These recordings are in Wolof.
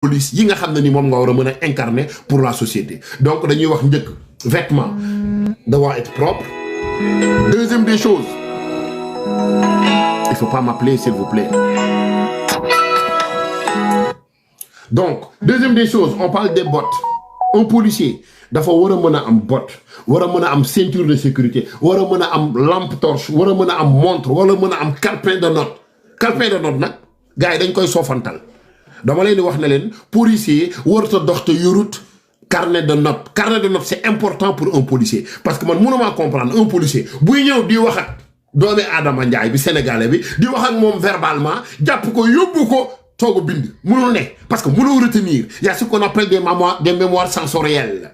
police yi nga xam ne ni moom nga war a mën a incarner pour la société. Donc dañuy wax njëkk vêtements doivent être propres. Deuxième des choses, il faut pas m'appeler s'il vous plaît. Donc deuxième des choses, on parle des bottes. Un policier dafa war a mën a am botte, war a mën a am ceinture de sécurité, war a mën a am lampe torche, war a mën a am montre, war a mën a am calepin de note. Calepin de note nag gars yi dañ koy soofantal. dama leen di wax ne leen policier warut a dox te yorut carnet de note. Carnet de note c'est important pour un policier parce que man mënuma comprendre un policier buy ñëw di wax ak doomi Adama Ndiaye bi sénégalais bi di wax ak moom verbalement jàpp ko yóbbu ko toog a bind mënul ne parce que mënoo retenir. Il y a ce qu'on appelle des mémoires sensorielles.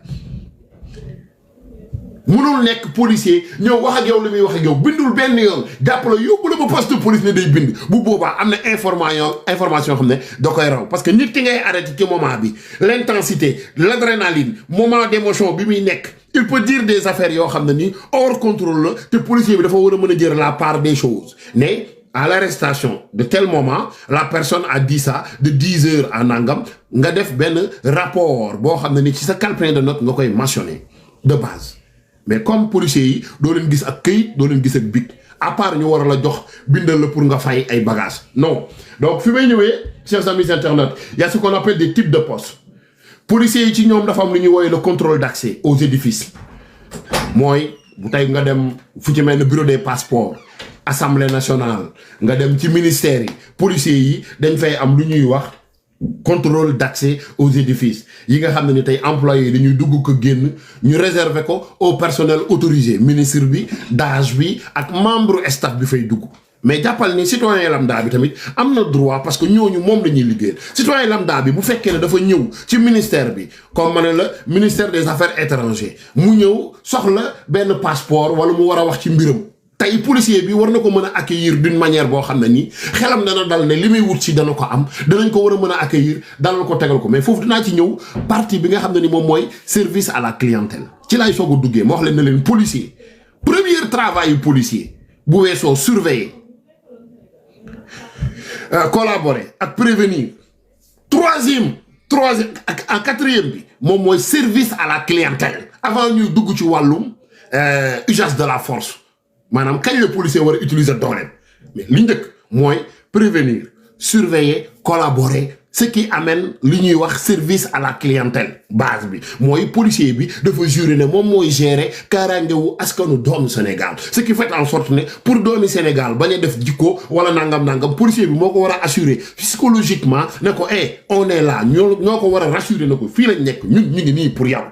mënul nekk policier ñëw wax ak yow li muy wax ak yow bindul benn yoon jàpp la yóbbu la ba poste de police ne day bind bu boobaa am na information xam ne da koy raw parce que nit ki ngay arrêté ci moment bi l'intensité l'adrénaline moment d'émotion bi muy nekk il peut dire des affaires yoo xam ne ni hors contrôle la te policier bi dafa war a mën a jël la part des choses mais à l'arrestation de tel moment la personne a dit ça de 10 heures à nangam nga def benn rapport boo xam ne ni ci sa calepin de note nga koy mentionné de base. Mais comme policiers yi doo leen gis ak këyit doo leen gis ak bic à part ñu war a la jox bindal la pour nga fay ay bagages non. Donc fi may ñëwee chers amis internautes il y a ce qu'on appelle des types de postes. Policiers yi ci ñoom dafa am lu ñuy woowee le contrôle d'accès aux édifices mooy bu tey nga dem fu ci mel ne bureau des passeports assemblée nationale nga dem ci ministère yi policiers yi dañ fay am lu ñuy wax contrôle d'accès aux édifices yi nga xam ne ni tey employés yi dañuy dugg ko génn ñu réserver ko au personnel autorisé ministre bi DAGE bi ak membre staff bi fay dugg mais jàppal ni citoyen lambda bi tamit am na droit parce que ñooñu moom la ñuy liggéeyal citoyen lambda bi bu fekkee ne dafa ñëw ci ministère bi comme ma ne la ministère des affaires étrangères mu ñëw soxla benn passeport wala mu war a wax ci mbiram tey policier bi war na ko mën a accueillir d'une manière boo xam ne nii xelam dana dal ne li muy wut si dana ko am danañ ko war a mën a accueillir dalal ko tegal ko mais foofu dinaa ci ñëw partie bi nga xam ne ni moom mooy service à la clientèle ci laay soog a duggee ma wax leen ne leen policier premier travail yu policier bu weesoo surveiller collaborer ak prévenir troisième ak en quatrième bi moom mooy service à la clientèle avant ñuy dugg ci wàllum usage de la force maanaam kañ la policier war a utiliser dooleem mais li njëkk mooy prévenir surveiller collaborer ce qui amène li ñuy wax service à la clientèle base bi mooy policier bi dafa jurer ne moom mooy gérer kaaraange wu askanu doomu Sénégal ce qui fait en sorte ne pour doomi Sénégal bañ a def jikko wala nangam policier bi moo ko war a assurer psychologiquement ne ko on est là ñoo ko war a rassurer ne ko fii lañ nekk ñun ñu ngi nii pour yow.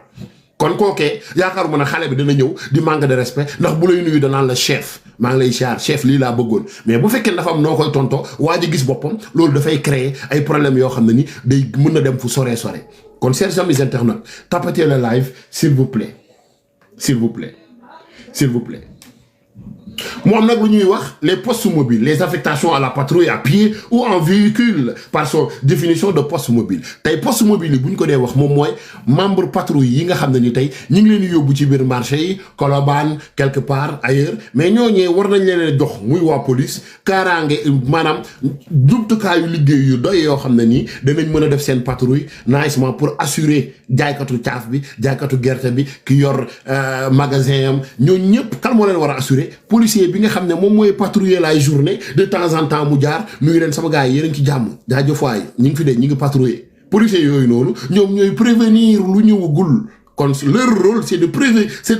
kon kookee yaakaaruma ne xale bi dana ñëw di manque de respect ndax bu lay nuyu danaan la chef maa ngi lay siyaar chef lii laa bëggoon mais bu fekkee dafa am noo koy tonto waa ji gis boppam loolu dafay créer ay problèmes yoo xam ne ni day mën na dem fu sore kon chers amis internautes tapez le live s'il vous plaît mu am nag lu ñuy wax les postes mobiles les affectations à la patrouille à pied ou en véhicule par son définition de poste mobile tey poste mobile yi bu ñu ko dee wax moom mooy membre patrouille yi nga xam ne ni tey ñu ngi leen di yóbbu ci biir marché yi Colobane quelque part ailleurs mais ñooñee war nañ leen jox muy waa police kaaraange maanaam jumtukaayu liggéey yu doy yoo xam ne nii danañ mën a def seen patrouille nicement pour assurer jaaykatu caaf bi jaaykatu gerte bi ki yor magasin am ñooñu ñëpp kan moo leen war a assurer policier bi nga xam ne moom mooy patrouiller la journée de temps en temps mu jaar nuyu leen sama gars yi yéen a ngi ci jàmm jaajëf waay ñu ngi fi de ñu ngi patrouiller policier yooyu noonu ñoom ñooy prévenir lu ñëwagul kon leur rôle c'est de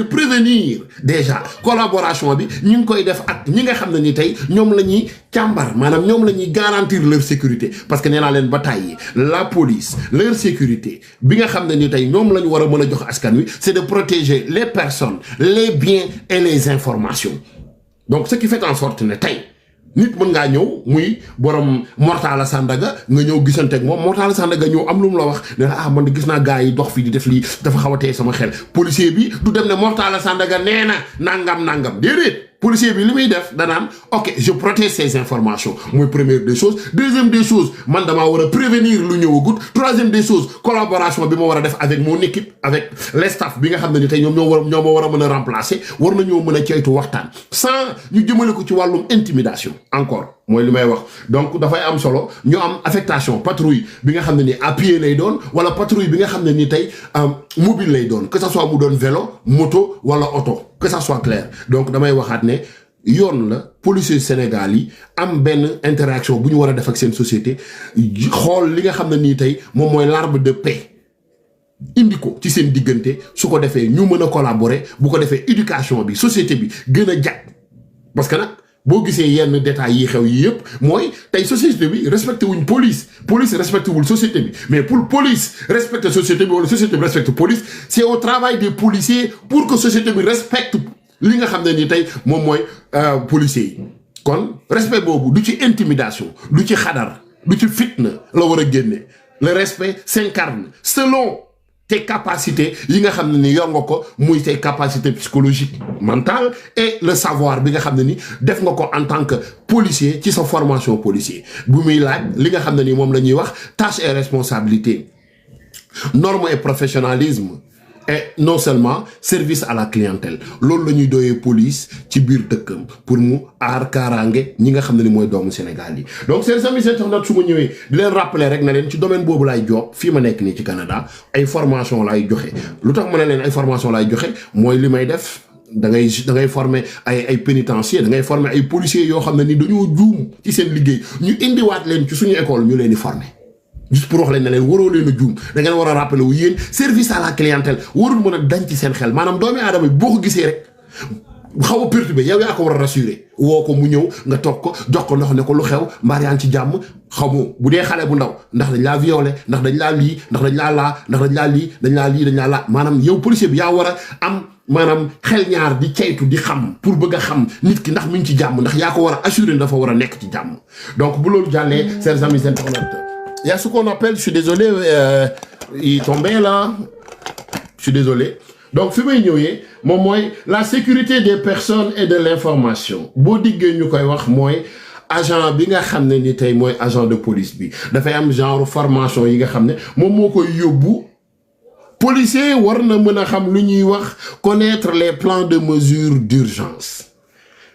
prévenir déjà collaboration bi ñu ngi koy def ak ñi nga xam ne ni tey ñoom la ñuy càmbar maanaam ñoom la ñuy garantir leur sécurité parce que nee naa leen ba tàyyi la police leur sécurité bi nga xam ne ni tey ñoom la ñu war a mën a jox askan wi c'est de protéger les personnes les biens et les informations donc ce qui fait en sorte ne tey nit mën ngaa ñëw muy borom Mortala Sandaga nga ñëw gisante ak moom Mortala Sandaga ñëw am lu mu la wax ne la man de gis naa gars yi dox fii di def lii dafa xaw a tey sama xel policier bi du dem ne Mortala Sandaga nee na nangam déedéet policier bi li muy def danaan ok je protège ces informations mooy première des choses deuxième des choses man damaa war a prévenir lu ñëwagut troisième des choses collaboration bi ma war a def avec mon équipe avec les staff bi nga xam ne ni tey ñoom ñoo ma war a mën a remplacer war nañoo mën a ceytu waxtaan sans ñu jëmale ko ci wàllum intimidation encore mooy li may wax donc dafay am solo ñu am affectation patrouille bi nga xam ne ni à pied lay doon wala patrouille bi nga xam ne ni tey mobile lay doon que ça soit mu doon vélo moto wala auto que ça soit clair donc damay waxaat ne yoon la policiers Sénégal yi am benn interaction bu ñu war a def ak seen société xool li nga xam ne nii tey moom mooy l'arbre de paix indi ko ci seen diggante su ko defee ñu mën a collaborer bu ko defee éducation bi société bi gën a jag parce que nag boo gisee yenn détails yi xew yi yëpp mooy tey société bi respecté wuñ police respecté wul société bi mais pour police respecte société bi wala société bi respecte police c'est au travail des policiers pour que société bi respecte li nga xam ne ni tey moom mooy policiers yi kon respect boobu du ci intimidation du ci xadar du ci fitna la war a génne le respect s'incarne selon tes capacités yi nga xam ne ni yor nga ko muy tes capacités psychologiques mentales et le savoir bi nga xam ne ni def nga ko en tant que policier ci sa formation policier bu muy laaj li nga xam ne ni moom la ñuy wax tâche et responsabilité norme et professionnalisme et non seulement service à la clientèle loolu la ñuy doyee police ci biir dëkkam pour mu aar kaaraange ñi nga xam ne ni mooy doomu Sénégal yi donc seen amis internautes su ma ñëwee di leen rappeler rek na leen ci domaine boobu laay jox fii ma nekk nii ci Canada ay formation laay joxe lu tax ma ne leen ay formation laay joxe mooy li may def da ngay former ay pénitencier da ngay former ay policiers yoo xam ne ni dañoo juum ci seen liggéey ñu indiwaat leen ci suñu école ñu leen di former juste pour wax leen ne leen waroo leen a juum da ngeen war a rappeler wu yéen service à la clientèle warul mën a dañ ci seen xel maanaam doomi aadama bi boo ko gisee rek xaw a perturbé yow yaa ko war a rassurer woo ko mu ñëw nga toog ko jox ko ndox ne ko lu xew mbaar yaa ngi ci jàmm xamoo bu dee xale bu ndaw ndax dañ laa violé ndax dañ laa lii ndax dañ laa laa ndax dañ laa lii dañ laa lii dañ laa laa maanaam yow policier bi yaa war a am maanaam xel ñaar di ceytu di xam pour bëgg a xam nit ki ndax mi ngi ci jàmm ndax yaa ko war a assurer dafa war a nekk ci jàmm donc bu loolu jàllee chers amis internautes il y a ce qu'on appelle, je suis désolé, il tombait là, je suis désolé. Donc, la sécurité des personnes et de l'information. Boo diggee ñu koy wax mooy agent bi nga xam ne ni tey mooy agent de police bi dafay am genre formation yi nga xam ne moom moo koy yóbbu policier war na mën a xam lu ñuy wax connaître les plans de mesure d'urgence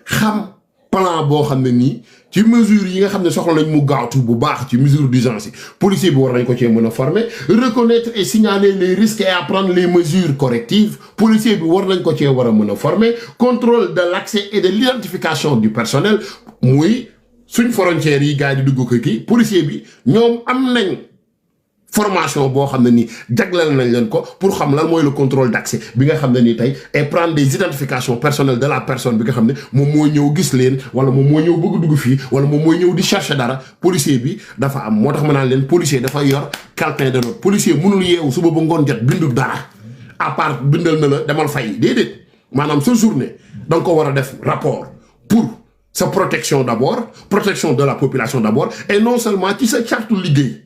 xam plan boo xam ne nii ci mesure yi nga xam ne soxla nañ mu gaawtu bu baax ci mesure d'urgence yi policier bi war nañ ko cee mën a former reconnaître et signaler les risques et à prendre les mesures correctives policier bi war nañ ko cee war a mën a former contrôle de l'accès et de l'identification du personnel muy suñ frontières yi gars yi di dugg ko kii policier bi ñoom am nañ formation boo xam ne nii jagleel nañ leen ko pour xam lan mooy le contrôle d'accès bi nga xam ne nii tey et prendre des identifications personnelles de la personne bi nga xam ne moom moo ñëw gis leen wala moom moo ñëw bëgg dugg fii wala moom mooy ñëw di chercher dara policier bi dafa am moo tax ma naan leen policier dafa yor calepin de note policier mënul yeewu suba ba ngoon jot bindu dara à part bindal na la demal fay déedéet maanaam sa journée da nga ko war a def rapport pour sa protection d'abord protection de la population d'abord et non seulement ci sa charte liggéey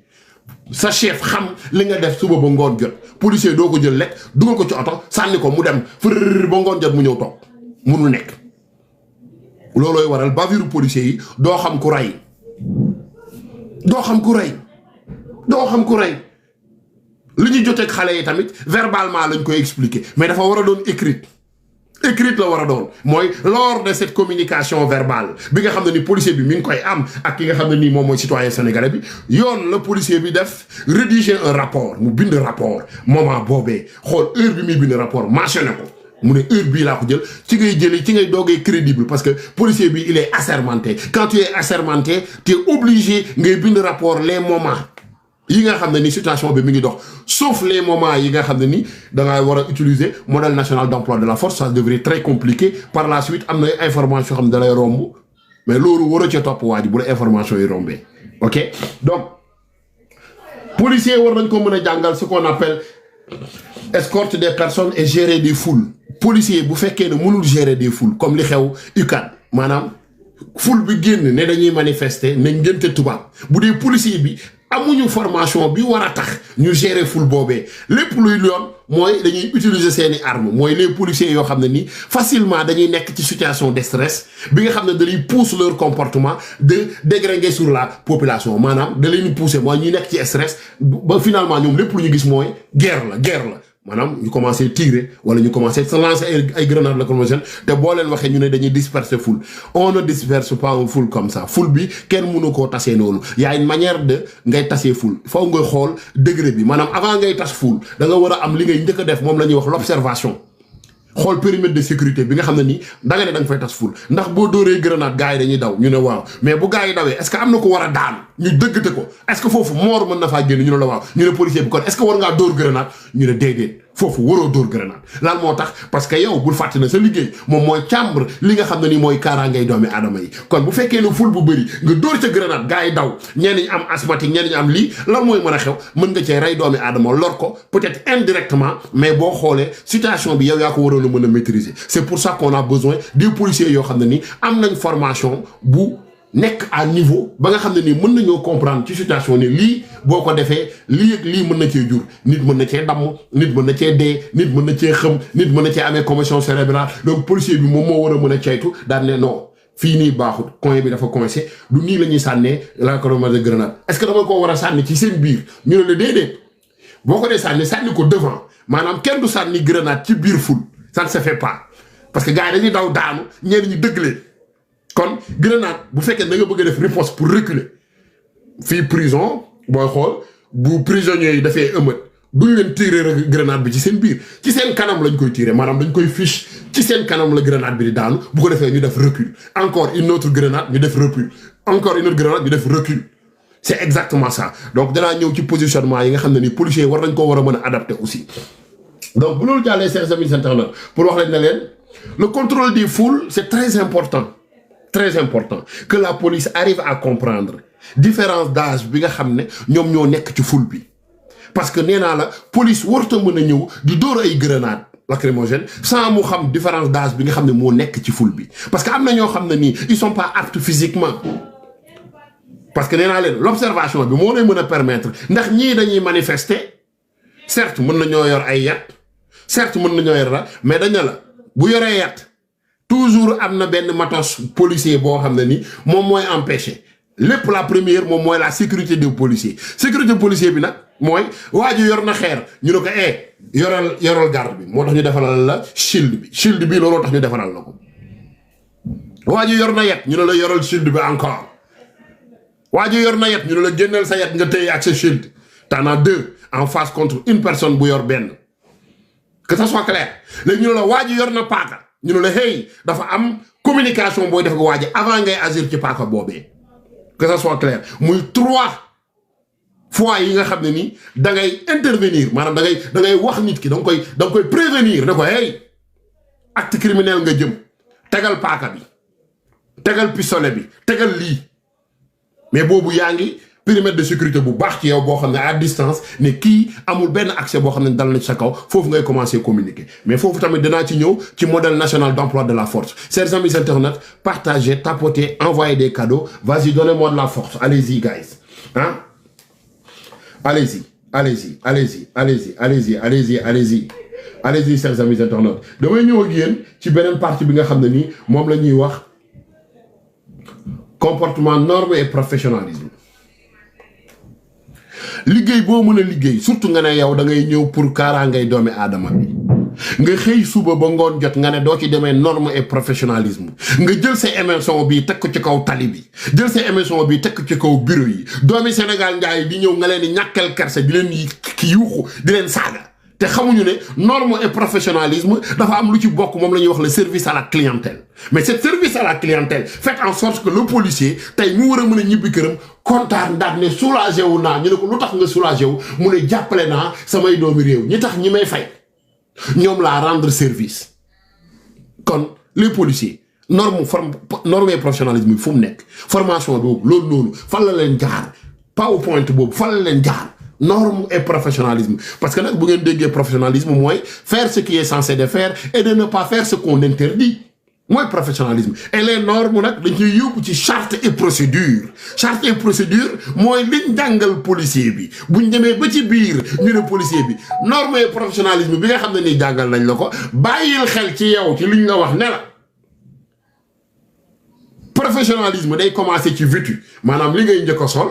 sa chef xam li nga def suba ba ngoon jot policier doo ko jël lekk dugal ko ci oto sànni ko mu dem fër ba ngoon jot mu ñëw toog munul nekk loolooy waral bavure policier yi doo xam ku rey doo xam ku rey li ñu joteeg xale yi tamit verbalement lañ koy expliquer mais dafa war a doon écrite la war a doon mooy lors de cette communication verbale bi nga xam ne ni policier bi mi ngi koy am ak ki nga xam ne nii moom mooy citoyen sénégalais bi yoon la policier bi def rédiger un rapport mu bind rapport moment boobee xool heure bi muy bind rapport mentionné ko mu ne heure bii laa ko jël ci ngay jëlee ci ngay doogee crédible parce que policier bi il est assermenté quand tu es assermenté tu es obligé ngay bind rapport les moments yi nga xam ne ni situation bi mi ngi dox sauf les moments yi nga xam ne ni da nga war a utiliser modèle national d'emploi de la force ça devrait être très compliqué par la suite am na information xam ne da lay romb mais loolu war a ca topp waa ji bu la information yi rombee ok donc policier war nañ ko mën a jàngal ce qu'on appelle escorte des personnes et gérer des foules policier bu fekkee ne mënul gérer des foules comme li xew UCAD maanaam foule bi génn ne dañuy manifester ne ngénte tubaab bu dee policier bi amuñu formation bi war a tax ñu gérer foule boobee lépp luy yoon mooy dañuy utiliser seeni armes mooy les policiers yoo xam ne nii facilement dañuy nekk ci situation de stress bi nga xam ne dañuy pousser leur comportement de dégringuer sur la population maanaam da leen di pousser mooy ñuy nekk ci stress ba finalement ñoom lépp lu ñu gis mooy guerre la maanaam ñu commencé tirer wala ñu commencé se lancer ay grenades lacrymogènes te boo leen waxee ñu ne dañuy disperser foule on ne disperse pas une foule comme ça foule bi kenn mënu koo tasee noonu y a une manière de ngay tasee foule faw nga xool degré bi maanaam avant ngay tas foule da nga war a am li ngay njëkk a def moom la ñuy wax l'observation xool périmètre de sécurité bi nga xam ne nii da nga ne da nga fay tas ful ndax boo dóoree grenade gars yi dañuy daw ñu ne waaw mais bu gars yi dawee est-ce que am na ko war a daan ñu dëggate ko est-ce que foofu moor mën na faa génn ñu ne la waaw ñu ne policier bi kon est-ce que war ngaa dóor grenade ñu ne déedéet foofu waroo dóor grenade lan moo tax parce que yow bul fàtte na sa liggéey moom mooy càmbre li nga xam ne nii mooy kaaraangay doomi aadama yi kon bu fekkee ne ful bu bëri nga dóor ca grenade gars yi daw ñenn ñi am asthmatique ñenn ñi am lii lan mooy mën a xew mën nga cee rey doomi aadama lor ko peut-être indirectement mais boo xoolee situation bi yow yaa ko waroon a mën a maîtriser c'est pour ça qu'on a besoin des policiers yoo xam ne nii am nañ formation bu nekk à niveau ba nga xam ne nii mën nañoo comprendre ci situation ne lii boo ko defee lii ak lii mën na cee jur nit mën na cee damm nit mën na cee dee nit mën na cee xëm nit mën na cee amee commotion cérébrale donc policier bi moom moo war a mën a caytu daan ne non fii nii baaxut coin bi dafa coincé du nii la ñuy sànnee lacrymogène de grenade est-ce que dama ko war a sànni ci seen biir ñu ne la déedéet boo ko dee sànni ko devant maanaam kenn du sànni grenade ci biir foule ça ne se fait pas parce que gars yi dañuy daw daanu ñenn ñi dëggalee kon grenade bu fekkee da nga bëgg a def riposte pour reculer fii prison booy xool bu prisonniers yi dafee ëmët duñ leen tirer grenade bi ci seen biir ci seen kanam lañ koy tirer maanaam dañ koy fiche ci seen kanam la grenade bi di daanu bu ko defee ñu def recul encore une autre grenade ñu def recul encore une autre grenade ñu def recul c'est exactement ça donc danaa ñëw ci positionnement yi nga xam ne ni policiers war nañ koo war a mën a adapter aussi donc bu loolu jàllee chers amis internautes pour wax leen ne leen le contrôle des foules c'est très important que la police arrive à comprendre différence d'âge bi nga xam ne ñoom ñoo nekk ci foule bi parce que nee naa la police warta mën a ñëw di dóor ay grenade lacrymogène sans mu xam différence d'âge bi nga xam ne moo nekk ci foule bi parce que am na ñoo xam ne nii ils sont pas aptes physiquement parce que nee naa leen l'observation bi moo lay mën a permettre ndax ñii dañuy manifester certes mën nañoo yor ay yat certes mën nañoo yor la mais dañ ne la bu yoree yat toujours am na benn matos policier boo xam ne ni moom mooy empêcher lépp la première moom mooy la sécurité des policiers sécurité policier bi nag mooy waa ji yor na xeer ñu ne ko yoral garde bi moo tax ñu defaral la shield bi looloo tax ñu defaral la ko waa ji yor na yet ñu ne la yoral shield bi encore waa ji yor na yet ñu ne la génneel sa yet nga téye ak sa shield t'en as deux en face contre une personne bu yor benn que ça soit clair léegi ñu ne la waa ji yor na paaka ñu ne la hey dafa am communication booy def ko waa ji avant ngay agir ci paaka boobee que ça soit clair muy 3 fois yi nga xam ne ni da ngay intervenir maanaam da ngay wax nit ki da nga koy prévenir ne ko hey acte criminel nga jëm tegal paaka bi tegal pistolet bi tegal lii mais boobu yaa ngi périmètre de sécurité bu baax ci yow boo xam ne à distance ne kii amul benn accès boo xam ne dal na ci sa kaw foofu ngay commencer communiquer mais foofu tamit dinaa ci ñëw ci modèle national d'emploi de la force chers amis internautes partagez tapotez envoyez des cadeaux vas-y donnez-moi de la force allez-y guys hein allez-y chers amis internautes damay ñëw ak yéen ci beneen partie bi nga xam ne nii moom la ñuy wax comportement norme et professionnalisme liggéey boo mën a liggéey surtout nga ne yow da ngay ñëw pour kaaraangay doomi aadama bi nga xëy suba ba ngoon jot nga ne doo ci demee norme et professionnalisme nga jël sa émission bi teg ko ci kaw tali bi jël sa émission bi teg ko ci kaw bureau yi doomi Sénégal njaay di ñëw nga leen di ñàkkal kerse di leen ki yuuxu di leen saaga te xamuñu ne norme et professionnalisme dafa am lu ci bokk moom la ñuy wax le service à la clientèle mais ce service à la clientèle fait en sorte que le policier tey mu war a mën a ñibbi këram kontaan ndax ne soulagé wu naa ñu ne ko lu tax nga soulagé wu mu ne jàppale naa samay doomi réew ñi tax ñi may fay ñoom laa rendre service kon les policiers norme et professionnalisme bi fu mu nekk formation boobu loolu noonu fan la leen jaar PowerPoint boobu fan la leen jaar norme et professionnalisme parce que nag bu ngeen déggee professionnalisme mooy faire ce qui est censé de faire et de ne pas faire ce qu'on interdit mooy professionnalisme et les normes nag dañ koy yóbbu ci charte et procédure mooy liñ jàngal policier bi buñ demee ba ci biir ñu ne policier bi norme et professionnalisme bi nga xam ne ni jàngal nañ la ko bàyyil xel ci yow ci liñ la wax ne la professionnalisme day commencer ci vêtu maanaam li ngay njëkk a sol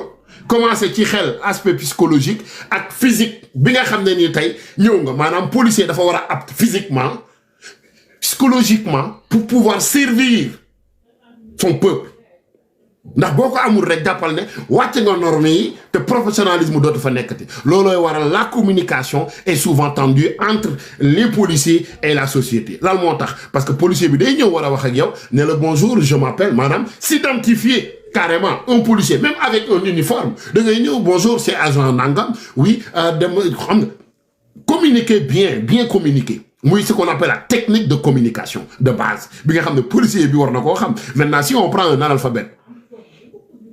commencé ci xel aspect psychologique ak physique bi nga xam ne nii tey ñëw nga maanaam policier dafa war a apte physiquement psychologiquement pour pouvoir servir son peuple ndax boo ko amul rek jàppal ne wàcc nga norme yi te professionnalisme dootu fa nekkati loolooy waral la communication est souvent tendue entre les policiers et la société lan moo tax parce que policier bi day ñëw war a wax ak yow ne la bonjour je m'appelle maanaam s'identifier carrément un policier même avec un uniforme da ngay ñëw bonjour c'est agent nangam oui dem xam nga communiquer bien communiquer muy ce qu'on appelle la technique de communication de base bi nga xam ne policier bi war na koo xam maintenant si on prend un analphabète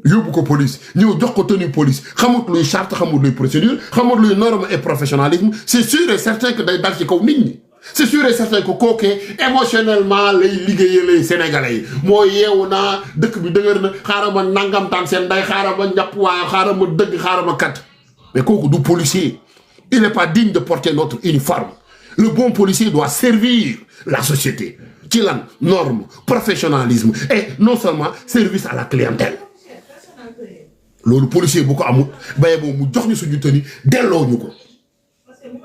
yóbbu ko police ñëw jox ko tenue police xamut luy charte xamut luy procédure xamut luy norme et professionnalisme c'est sûr et certain que day dal ci kaw nit ñi c'est sûr et certain que kookee émotionnellement lay liggéeyee sénégalais yi moo yeewu naa dëkk bi dëgër na xaaral ma nangamtaan seen day xaaral ma njàpp waaye xaaral ma dëgg xaaral ma kat mais kooku du policier il n'est pas digne de porter notre uniforme le bon policier doit servir la société ci lan norme professionnalisme et non seulement service à la clientèle loolu policier bu ko amul baye boobu mu jox ñu suñu tenue delloo ñu ko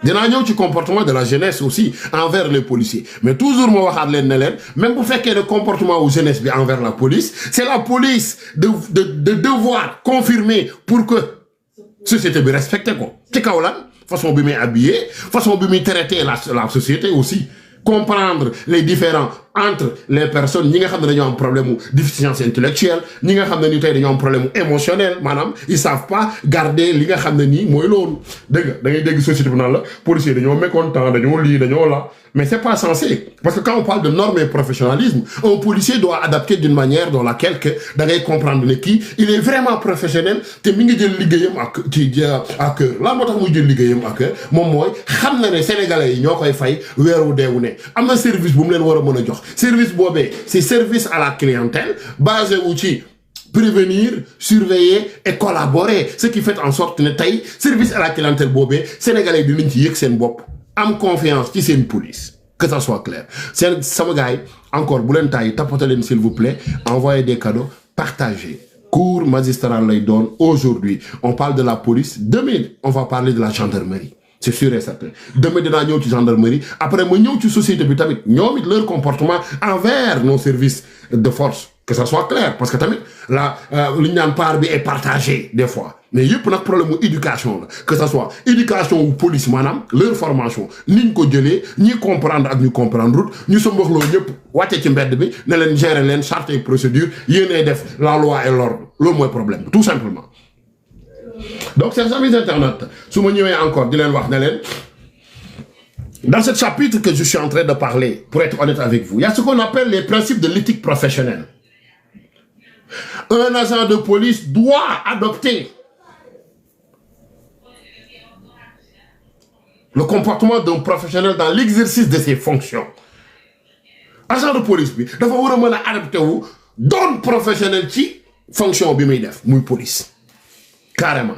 dinaa ñëw ci comportement de la jeunesse aussi envers les policiers mais toujours moo waxaat leen ne leen même bu fekkee ne comportement wu jeunesse bi envers la police c'est la police de devoir confirmer pour que société bi respecté ko ci kaw lan façon bi muy habillé façon bi muy traiter la société aussi comprendre les différends entre les personnes ñi nga xam ne dañoo am problème mu déficience intellectuelle ñi nga xam ne ni tey dañoo am problème mu émotionnel maanaam ils savent pas garder li nga xam ne nii mooy loolu dégg nga da ngay dégg société bi naan la policier dañoo mécontent dañoo lii dañoo la mais c'est pas censé parce que quand on parle de normes et professionnalisme un policier doit adapter d'une manière dans laquelle que da ngay comprendre ne kii il est vraiment professionnel te mi ngi jël liggéeyam ak ci à cœur lan moo tax muy jël liggéeyam à cœur moom mooy xam na ne sénégalais yi ñoo koy fay weeru deewu ne am na service bu mu leen war a mën a jox service boobee c'est service à la clientèle basé wu ci prévenir surveiller et collaborer ce qui fait en sorte ne tey service à la clientèle boobee sénégalais yi dinañ ci yëg seen bopp am confiance ci seen police que ça soit clair seen sama gars yi encore bu leen taay tapoter leen s'il vous plaît envoyez des cadeaux partagez cours magistral lay doon aujourd'hui on parle de la police demain on va parler de la gendarmerie c'est sûr et certain demain dinaa ñëw ci gendarmerie après ma ñëw ci société bi tamit ñoom it leur comportement envers nos services de force que ça soit clair parce que tamit la li ñu naan part bi est partagée des fois mais yëpp nag problème mu éducation la que ça soit éducation ou police maanaam leur formation ni ñu ko jëlee ñi comprendre ak ñu comprendre ñu sa mboxloo ñëpp wàcce ci mbedd bi ne leen gérer leen charte et procédure yéenay def la loi et l'ordre loolu mooy problème tout simplement. Donc, chers amis internautes, si je ñëwee encore di leen wax ne leen dans ce chapitre que je suis en train de parler, pour être honnête avec vous, il y a ce qu'on appelle les principes de l'éthique professionnelle. Un agent de police doit adopter le comportement d'un professionnel dans l'exercice de ses fonctions. Agent de police bi dafa war a mën a adapté wu doon professionnel ci fonction bi muy def muy police. Carrément.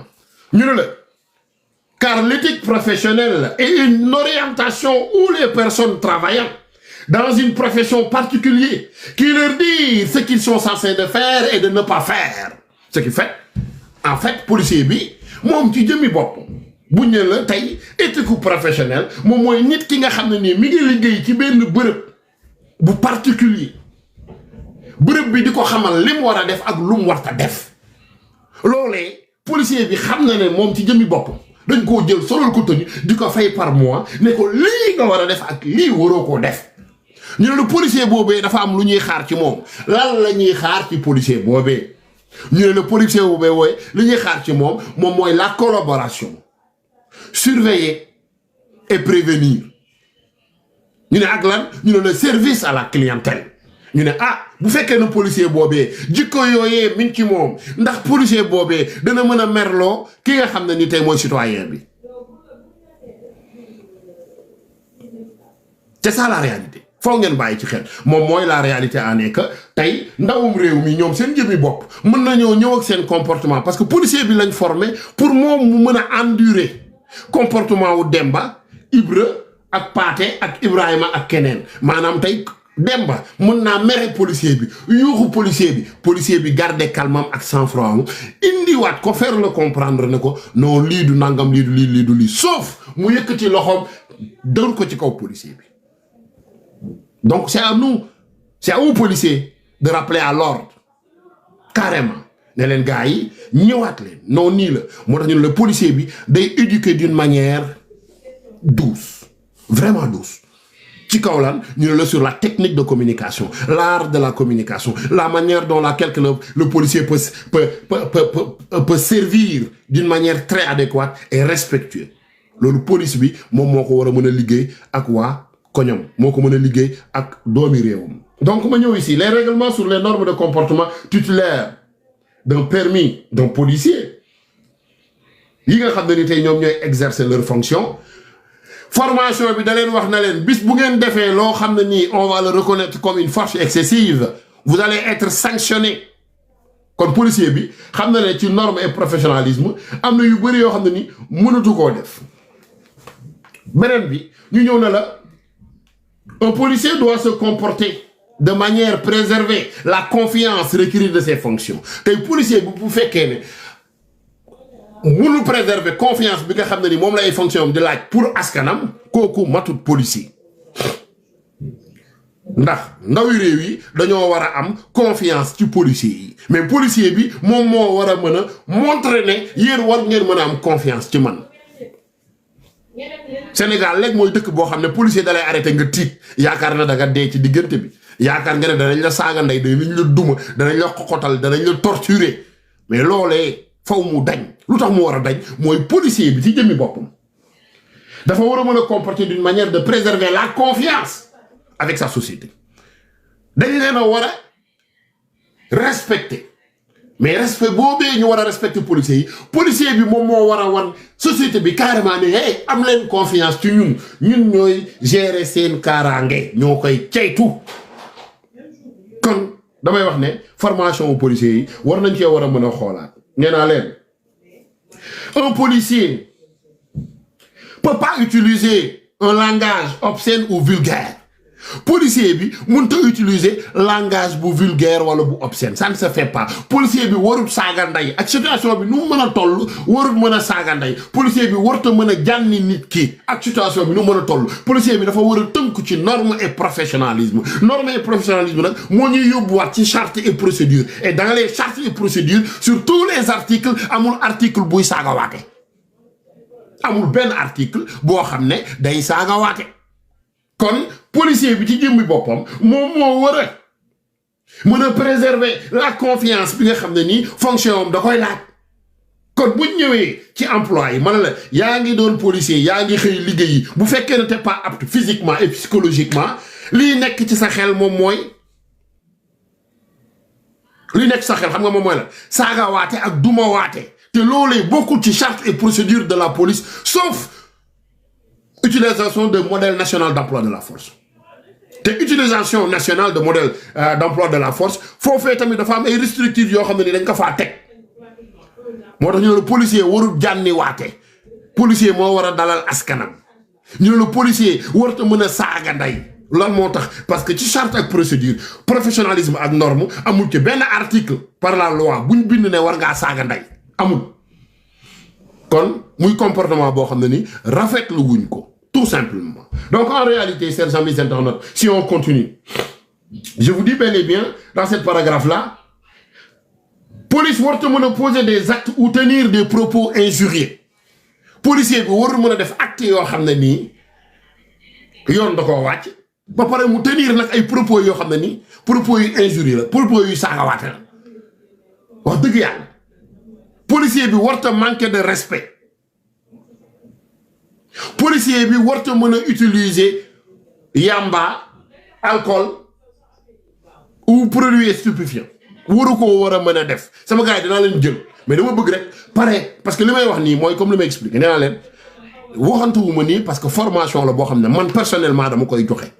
Car l'éthique professionnelle est une orientation où les personnes travaillant dans une profession particulière qui leur dit ce qu'ils sont censés de faire et de ne pas faire. Ce qui fait, en fait, policier bi, moom ci jëmi bopp bu ñu la tey éthique professionnelle moom mooy nit ki nga xam ne nii mi ngi liggéey ci benn bërëb bu particulier bërëb bi di ko xamal li mu war a def ak lu mu warta def loolee policier bi xam na ne moom ci jëmmi boppam dañ koo jël solal ko tëni di ko fay par mois ne ko lii nga war a def ak lii waroo koo def ñu ne le policier boobee dafa am lu ñuy xaar ci moom lan la ñuy xaar ci policier boobee ñu ne le policier boobee wooye li ñuy xaar ci moom mooy la collaboration surveiller et prévenir ñu ne ak lan ñu ne le service à la clientèle ñu ne ah bu fekkee ne policier boobee jikko yooyee mi ngi ci moom ndax policier boobee dana mën a merloo ki nga xam ne ni tey mooy citoyen bi c'est ça la réalité foog ngeen bàyyi ci xel moom mooy la réalité en est que tey ndawum réew mi ñoom seen jëmmi bopp mën nañoo ñëw ak seen comportement parce que policier bi lañ formé pour moom mu mën a endurer comportement wu Demba Ibra ak Paate ak Ibrahima ak keneen maanaam tey Demba mën naa mere policier bi yuuxu policier bi garder calme ak sang-froid indiwaat ko faire le comprendre ne ko non lii du nangam lii du lii sauf mu yëkkati loxoom dër ko ci kaw policier bi. Donc c'est à nous policiers de rappeler à l'ordre carrément ne leen gars yi ñëwaat leen non nii la moo tax ñu ne le policier bi day éduquer d'une manière douce, vraiment douce. Ci kaw lan ñu ne la sur la technique de communication, l'art de la communication, la manière dont laquelle le policier peut servir d'une manière très adéquate et respectueuse. Loolu police bi moom moo ko war a mën a liggéey ak waa koñam moo ko mën a liggéey ak doomi réewam. Donc ma ñëw ici les règlements sur les normes de comportement tutélaires d'un permis d'un policier yi nga xam ne ni tey ñoom ñooy exercer leur fonction. Formation bi da leen wax na leen bis bu ngeen defee loo xam ne nii on va le reconnaître comme une force excessive vous allez être sanctionné. Kon policier bi xam na ne ci norme et professionnalisme am na yu bëri yoo xam ne ni mënatu koo def. Beneen bi ñu ñëw na la un policier doit se comporter de manière préserver la confiance requise de ses fonctions. Tey policier bi bu fekkee ne mënu préserver confiance bi nga xam ne ni moom la ay fonction di laaj pour askanam kooku matut policier. Ndax ndawi réew yi dañoo war a am confiance ci policier yi mais policier bi moom moo war a mën a montrer ne yéen war ngeen mën a am confiance ci man. Sénégal léegi mooy dëkk boo xam ne policier da lay arrêté nga tiit yaakaar na da nga dee ci diggante bi yaakaar nga ne danañ la saaga ndey danañ la duma danañ la xoxotal danañ la torturer mais loolee faw mu dañ lu tax mu war a dañ mooy policier bi ci jëmmi boppam dafa war a mën a comporter d'une manière de préserver la confiance avec sa société dañ leen a war a respecter mais respect boobee ñu war a respecter policier bi moom moo war a wan société bi carrément ne hey am leen confiance ci ñun ñooy gérer seen kaaraange ñoo koy ceytu. Kon damay wax ne formation aux policiers yi war nañ cee war a mën a xoolaat nee naa leen un policier peut pas utiliser un langage obscène ou vulgaire. Policier bi mënut a utiliser langage bu vulgaire wala bu obscène ça ne se fait pas. Policier bi warut saaga ndey ak situation bi nu mu mën a toll warut mën a saaga ndey. Policier bi warut a mën a jànni nit ki ak situation bi nu mu mën a toll. Policier bi dafa war a tënku ci norme et professionnalisme. Norme et professionnalisme nag moo ñuy yóbbuwaat ci charte et procédure et dans les chartes et procédures sur tous les articles amul article buy saagawaate. Amul benn article boo xam ne day saagawaate. Kon policier bi ci jëmmi boppam moom moo war a mën a préserver la confiance bi nga xam ne nii fonction am da koy laaj. Kon bu ñëwee ci emploi yi man la yaa ngi doon policier yaa ngi xëy liggéeyi bu fekkee ne t'es pas apte physiquement et psychologiquement lii nekk ci sa xel moom mooy lii nekk ci sa xel xam nga moom mooy la saaga waate ak duma waate te loolee bokkul ci charte et procédure de la police sauf utilisation de modèle national d'emploi de la force. Te utilisation nationale de modèle d'emploi de la force foofee tamit dafa am ay restrictifs yoo xam ne ni dañ ko faa teg moo tax ñu ne le policier warul jànni waate policier moo war a dalal askanam ñu ne le policier warut a mën a saaga ndey lan moo tax parce que ci charte ak procédure professionnalisme ak norme amul ci benn article par la loi buñ bind ne war ngaa saaga ndey amul kon muy comportement boo xam ne ni rafetlu wuñ ko tout simplement. Donc en réalité, chers amis internautes, si on continue, je vous dis bel et bien, dans cette paragraphe-là, police warut mën a poser des actes ou tenir des propos injurieux. Policier bi warul mën a def acte yoo xam ne nii yoon da koo wàcc ba pare mu tenir nag ay propos yoo xam ne nii propos yu injurieux la propos yu saagawaate la wax dëgg yàlla policier bi warut a manquer de respect. Policier bi warut a mën a utiliser yamba alcool ou produit stupéfiant waru ko war a mën a def sama gars yi dinaa leen jël mais dama bëgg rek pare parce que li may wax nii mooy comme li may expliqué nee naa leen waxantuwuma nii parce que formation la boo xam ne man personnellement dama koy joxe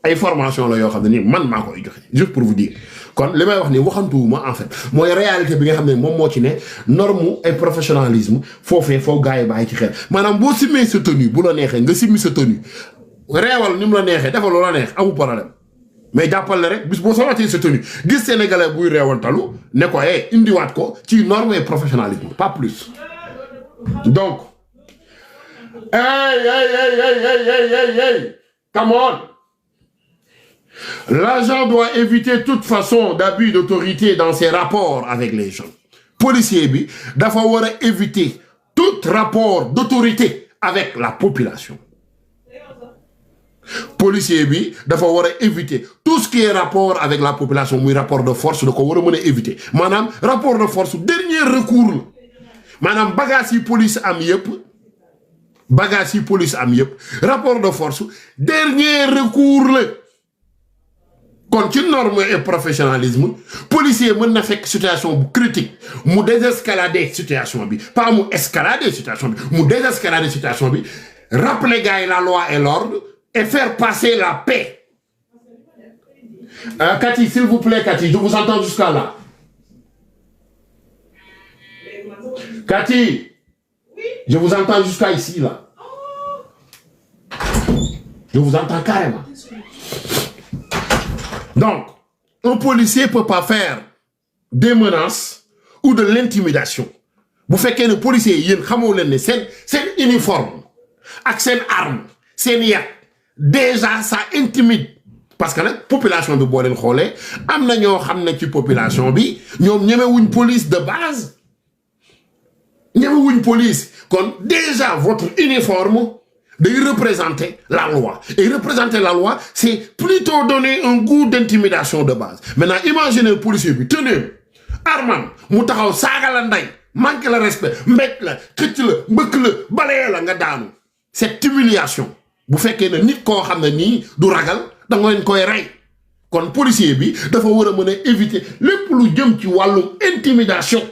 ay formation la yoo xam ne nii man maa koy joxe juste pour vous dire kon li may wax nii waxantuwuma en fait mooy réalité bi nga xam ne moom moo ci ne norme et professionnalisme foofee foo gars yi bàyyi ci xel maanaam boo simmee sa tenue bu la neexee nga simmi sa tenue reewal ni mu la neexee defal lu la neex amul problème mais jàppal la rek bis boo solatee sa tenue gis sénégalais buy reewantalu ne ko indiwaat ko ci norme et professionnalisme pas plus. Donc hey, come on. L'agent doit éviter toute façon d'abus d'autorité dans ses rapports avec les gens. Policier bi dafa war a éviter tout rapport d'autorité avec la population. Policier bi dafa war a éviter tout ce qui est rapport avec la population muy rapport de force da ko war a mën a éviter maanaam rapport de force dernier recours la maanaam bagage yi police am yëpp rapport de force dernier recours la kon ci norme et professionnalisme policier mën na fekk situation bu critique mu désescalader situation bi pas mu escalader situation bi mu désescalader situation bi rappeler gars yi la loi et l'ordre et faire passer la paix. Cathy, s'il vous plaît, Cathy, je vous entends jusqu'à là. Cathy, je vous entends jusqu'à ici, là. Je vous entends carrément. Donc, un policier ne peut pas faire des menaces ou de l'intimidation. Vous faites qu'un policier, il y a c'est uniforme, avec ses armes, c'est yat. Déjà, ça intimide. Parce que la population de Bolen Kholé, amna ñoo xamné ci population bi, ñom ñëmewuñ police de base. Ñëmewuñ police. Kon déjà votre uniforme de représenter la loi. Et représenter la loi, c'est plutôt donner un goût d'intimidation de base. Maintenant, imaginez le policier bi tenez armam mu taxaw saga la nday, manque le respect, mbéj la, xëc la, mbëkk la, balé la nga daanu. Cette humiliation. Bu fekkee ne nit koo xam ne nii du ragal da nga leen koy rey kon policier bi dafa war a mën a éviter lépp lu jëm ci wàllum intimidation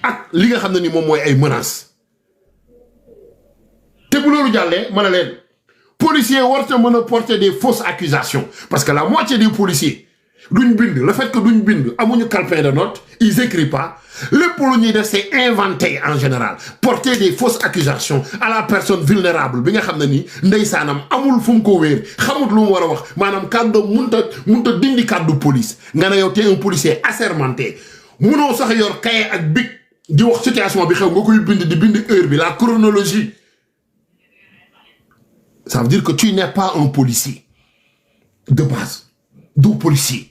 ak li nga xam ne ni moom mooy ay menaces te bu loolu jàllee mën a leen policier warta mën a porter des fausses accusations parce que la moitié des policiers duñ bind le fait que duñ bind amuñu calepin de notes ils écrivent pas le pour ñuy def c'est inventer en général porter des fausses accusations à la personne vulnérable bi nga xam ne ni ndeysaanam amul fu mu ko wéer xamut lu mu war a wax maanaam kàddu munta dindi kàddu police nga ne yow te un policier assermenté munoo sax yor kaye ak bic di wax situation bi xew nga koy bind di bind heure bi la chronologie ça veut dire que tu n'es pas un policier de base du policier.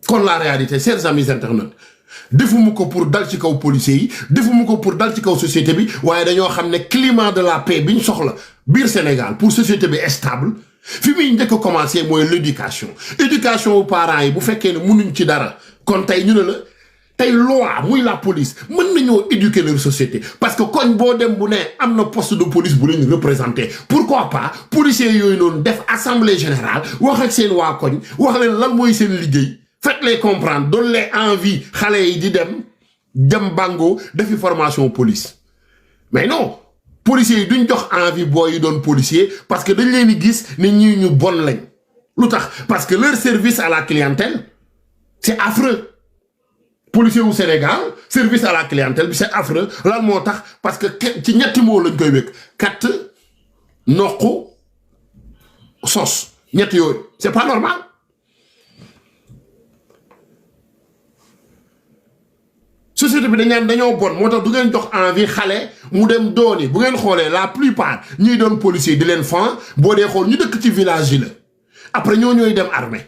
Kon la réalité, chers amis internautes, defuma ko pour dal ci kaw policiers yi, defuma ko pour dal ci kaw société bi, waaye dañoo xam ne climat de la paix biñ soxla biir Sénégal pour société bi stable, fi muy njëkk a commencé mooy l'éducation. Éducation aux parents yi bu fekkee ne mënuñ ci dara, kon tey ñu ne la tey loi muy la police mën nañoo éduquer leur société parce que koñ boo dem bu ne am na poste de police bu leen représenté pourquoi pas policiers yooyu noonu def assemblée générale wax ak seen waa koñ wax leen lan mooy seen liggéey faites-les comprendre donne-les envie xale yi di dem bango defi formation police mais non policiers yi duñ jox envie booy yi doon policier parce que dañ leen di gis ne ñi ñu bon lañ lu tax parce que leur service à la clientèle c'est affreux. Policier au Sénégal, service à la clientèle, c'est affreux. Lan moo tax parce que ci ñetti moo lañ koy wékk kat noqu sos ñetti yooyu c'est pas normal. Société bi dañoo bon moo tax du ngeen jox envie xale mu dem dooni bu ngeen xoolee la plupart ñuy doon policier di leen fan boo dee xool ñu dëkk ci village yi la après ñooy dem armée.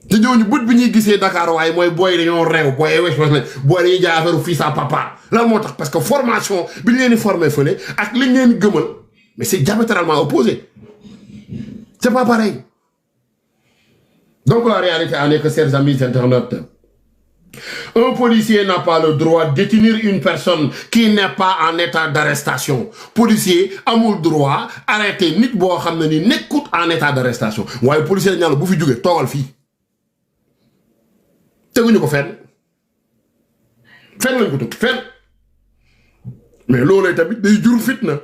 te ñooñu bët bi ñuy gisee Dakar waaye mooy booy dañoo réew booy wesh la booy dañuy jaay affaire fils à papa lan moo tax parce que formation bi ñu leen di formé fële ak li ñu leen gëmal mais c'est diamétralement opposé c'est pas pareil. Donc la réalité en est que, chers amis internautes, un policier n'a pas le droit de détenir une personne qui n'est pas en état d'arrestation. Policier amul droit arrêter nit boo xam ne ni nekkut en état d'arrestation waaye policier dañu naan bu fi jógee toogal fii. teguñu ko fenn lañ ko teg fenn mais loolee tamit day jur fitna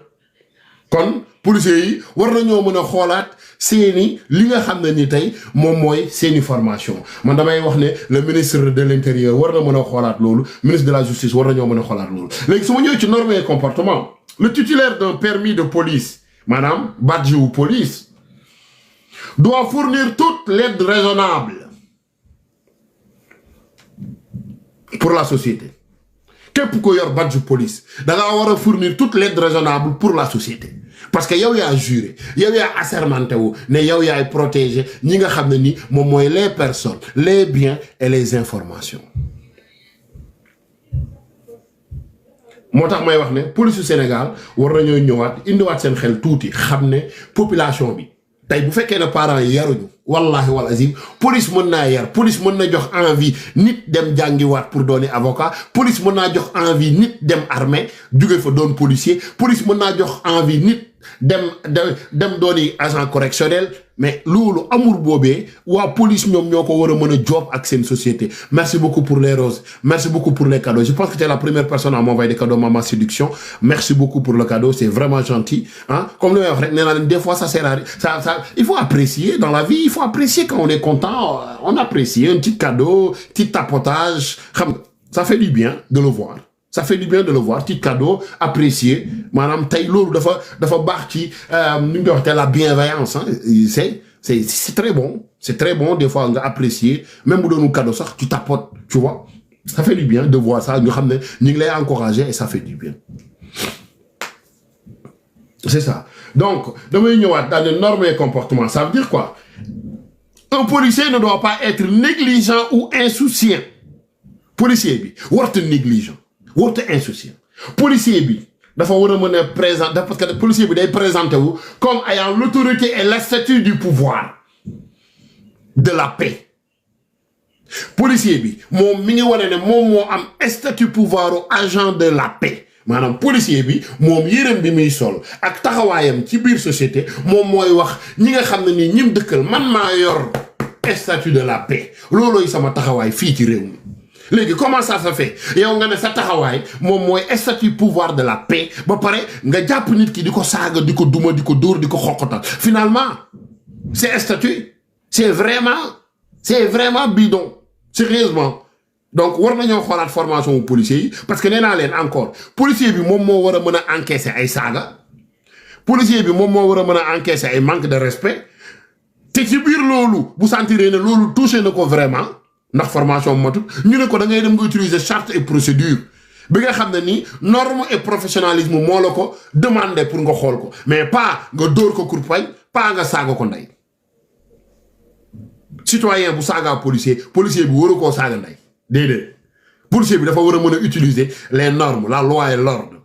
kon policiers yi war nañoo mën a xoolaat seeni li nga xam ne ni tey moom mooy seeni formation man damay wax ne le ministre de l'intérieur war na mën a xoolaat loolu ministre de la justice war nañoo mën a xoolaat loolu léegi su ma ñëwee ci normes et comportement le titulaire d'un permis de police madame, badge ou police, doit fournir toute l'aide raisonnable pour la société. Qu'est-ce que yor badge police? D'avoir fournir toute l'aide raisonnable pour la société. Parce que yow ya juré, yow ya assermenté wu, ne yow ya protégé, ñi nga xamné ni mom moy les personnes, les biens et les informations. Motax may wax né police du Sénégal war nañu ñëwaat indi waat sen xel touti xamné population bi tay bu féké né parents yi yaruñu wallahi wal azim police mën na yar police mën na jox envie nit dem jangi waat pour donner avocat police mën na jox envie nit dem armée jugé fa doon policier police mën na jox envie nit dem doni agent correctionnel mais loolu amour bobé wa police ñom ñoko wara mëna job ak sen société. Merci beaucoup pour les roses, merci beaucoup pour les cadeaux. Je pense que tu es la première personne à m'envoyer des cadeaux, Maman Séduction. Merci beaucoup pour le cadeau, c'est vraiment gentil, hein. Comme le wax rek néna des fois ça sert à rien. Ça il faut apprécier dans la vie, il faut apprécier quand on est content, on apprécie un petit cadeau, petit tapotage, ça fait du bien de le voir. Ça fait du bien de le voir, petit cadeau, apprécié. Madame Taylor, dafa bax ci la bienveillance, hein. C'est très bon. C'est très bon, des fois, on a apprécié. Même pour nous cadeau, ça, tu tapotes, tu vois. Ça fait du bien de voir ça. Nous l'avons encouragé et ça fait du bien. C'est ça. Donc, dans les normes et comportements, ça veut dire quoi? Un policier ne doit pas être négligent ou insouciant. Policier, bi, ou être négligent. Ou insouciant. Policier bi dafa wara mëna présenter parce que policier bi day présenter wu comme ayant l'autorité et la statut du pouvoir de la paix. Policier bi mom mi ngi wone né mom mo am statut pouvoir agent de la paix. Manam policier bi mom yérem bi muy sol ak taxawayam ci biir société mom moy wax ñi nga xamné ni ñim dëkkal man ma yor statut de la paix. Loloy sama taxaway fi ci réew mi. Légui comment ça se fait yow nga né sa taxaway mom moy statut pouvoir de la paix ba paré nga japp nit ki diko saga diko duma diko dóor diko xoxotal finalement c'est statut c'est vraiment bidon sérieusement. Donc war nañu xolat formation aux policiers parce que néna len encore policier bi mom mo wara mëna encaisser ay saga policier bi mom mo wara mëna encaisser ay manque de respect té ci bir lolu bu sentiré né lolu touché nako vraiment ndax formation matut ñu ne ko da ngay dem nga utiliser charte et procédure bi nga xamné ni norme et professionnalisme mo la ko demander pour nga xol ko mais pas nga dóor ko kurpañ pas nga saga ko nday citoyen bu saga policier bi waru ko saga nday dédé policier bi dafa wara mëna utiliser les normes la loi et l'ordre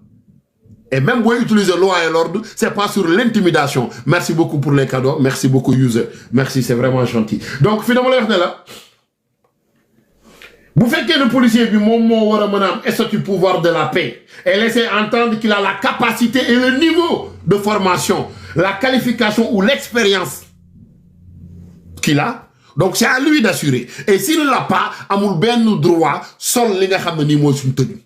et même si utiliser la loi et l'ordre c'est pas sur l'intimidation. Merci beaucoup pour les cadeaux, merci beaucoup user, merci, c'est vraiment gentil. Donc finalement lay wax né la vous faites que le policier du moment où statut pouvoir de la paix et laisser entendre qu'il a la capacité et le niveau de formation, la qualification ou l'expérience qu'il a. Donc c'est à lui d'assurer. Et s'il ne l'a pas, amul ben droit sol li nga xamné ni moy suñu tenue.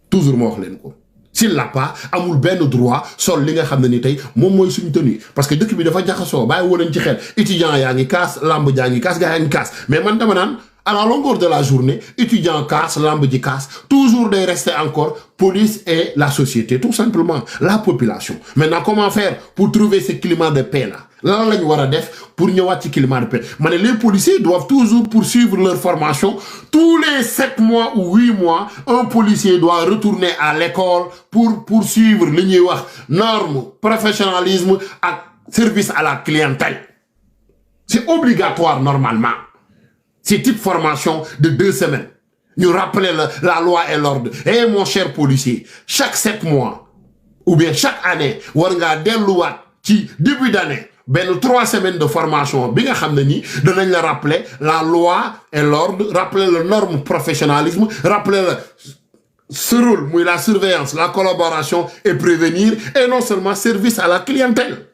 Toujours mo wax len ko. S'il l'a pas, amul ben droit sol li nga xamné ni tay mom moy suñu tenue parce que dëkk bi dafa jaxaso bay wolen ci xel étudiant yaangi kaas lamb jaangi kaas gaay yaangi kaas mais man dama nan à la longueur de la journée, étudiants cassent, lambe di casse, toujours de rester encore police et la société, tout simplement, la population. Maintenant, comment faire pour trouver ce climat de paix là? Là, on va def pour ñëwaat ci climat de paix. Mais les policiers doivent toujours poursuivre leur formation. Tous les 7 mois ou 8 mois, un policier doit retourner à l'école pour poursuivre li ñuy wax normes, professionnalisme et service à la clientèle. C'est obligatoire normalement. C'est type formation de 2 semaines. Nous rappelons la loi et l'ordre. Et mon cher policier, chaque 7 mois, ou bien chaque année, war nga delouat ci début d'année, ben 3 semaines de formation, bi nga xamné ni dañ la rappeler la loi et l'ordre, rappeler le norme professionnalisme, rappeler ce rôle, la surveillance, la collaboration et prévenir, et non seulement service à la clientèle.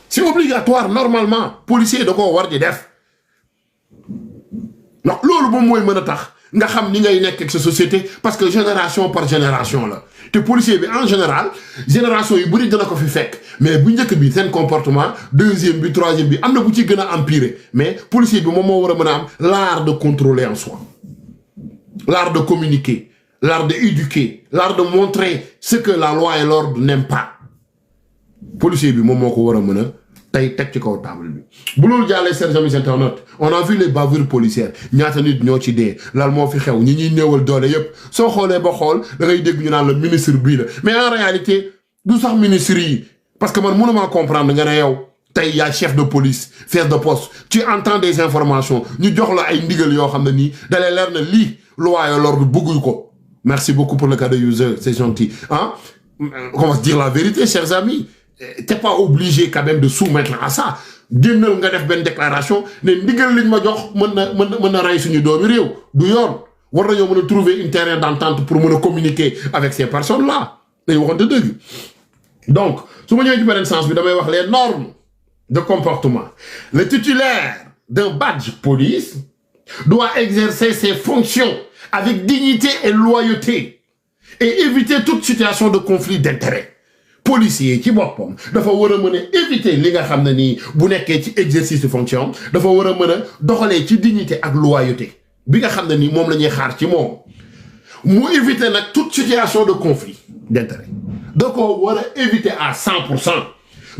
C'est obligatoire normalement. Policier de ko war di def. Non, lolu mom moy meuna tax nga xam ni ngay nek ak sa société parce que génération par génération la te policier bi en général génération yu bari dana ko fi fekk mais bu ñëk bi sen comportement deuxième bi troisième bi amna bu ci gëna empirer mais policier bi mom mo wara mëna am l'art de contrôler en soi, l'art de communiquer, l'art d'éduquer, l'art de montrer ce que la loi et l'ordre n'aiment pas. policier bi moom moo ko war a mën a tey teg ci kaw table bi bu loolu jàllee chers amis internautes on a vu les bavures policières ñaata nit ñoo ci dee lan moo fi xew ñi ñuy néewal doole yépp soo xoolee ba xool da ngay dégg ñu naan la ministre bii la mais en réalité du sax ministre yi parce que man mënuma comprendre nga ne yow tey yaa chef de police chef de poste tu entends des informations ñu jox la ay ndigal yoo xam ne nii dalee leer na lii loi et l'ordre bëgguñ ko merci beaucoup pour le cas de user c'est gentil hein on va se dire la vérité chers amis t'es pas obligé quand même de soumettre à ça génnal nga def benn déclaration ne ndigal liñ ma jox mën na rey suñu doomi réew du yoon war nañoo mën a trouver un terrain d'entente pour mën a communiquer avec ces personnes là dañu waxante dëgg donc su ma ñëwee ci beneen sens bi damay wax les normes de comportement le titulaire d'un badge police doit exercer ses fonctions avec dignité et loyauté et éviter toute situation de conflit d'intérêts policier ci boppam dafa war a mën a éviter li nga xam ne nii bu nekkee ci exercice de fonction dafa war a mën a doxalee ci dignité ak loyauté bi nga xam ne nii moom la ñuy xaar ci moom mu éviter nag toute situation de conflit d'intérêt da ko war a éviter à 100%.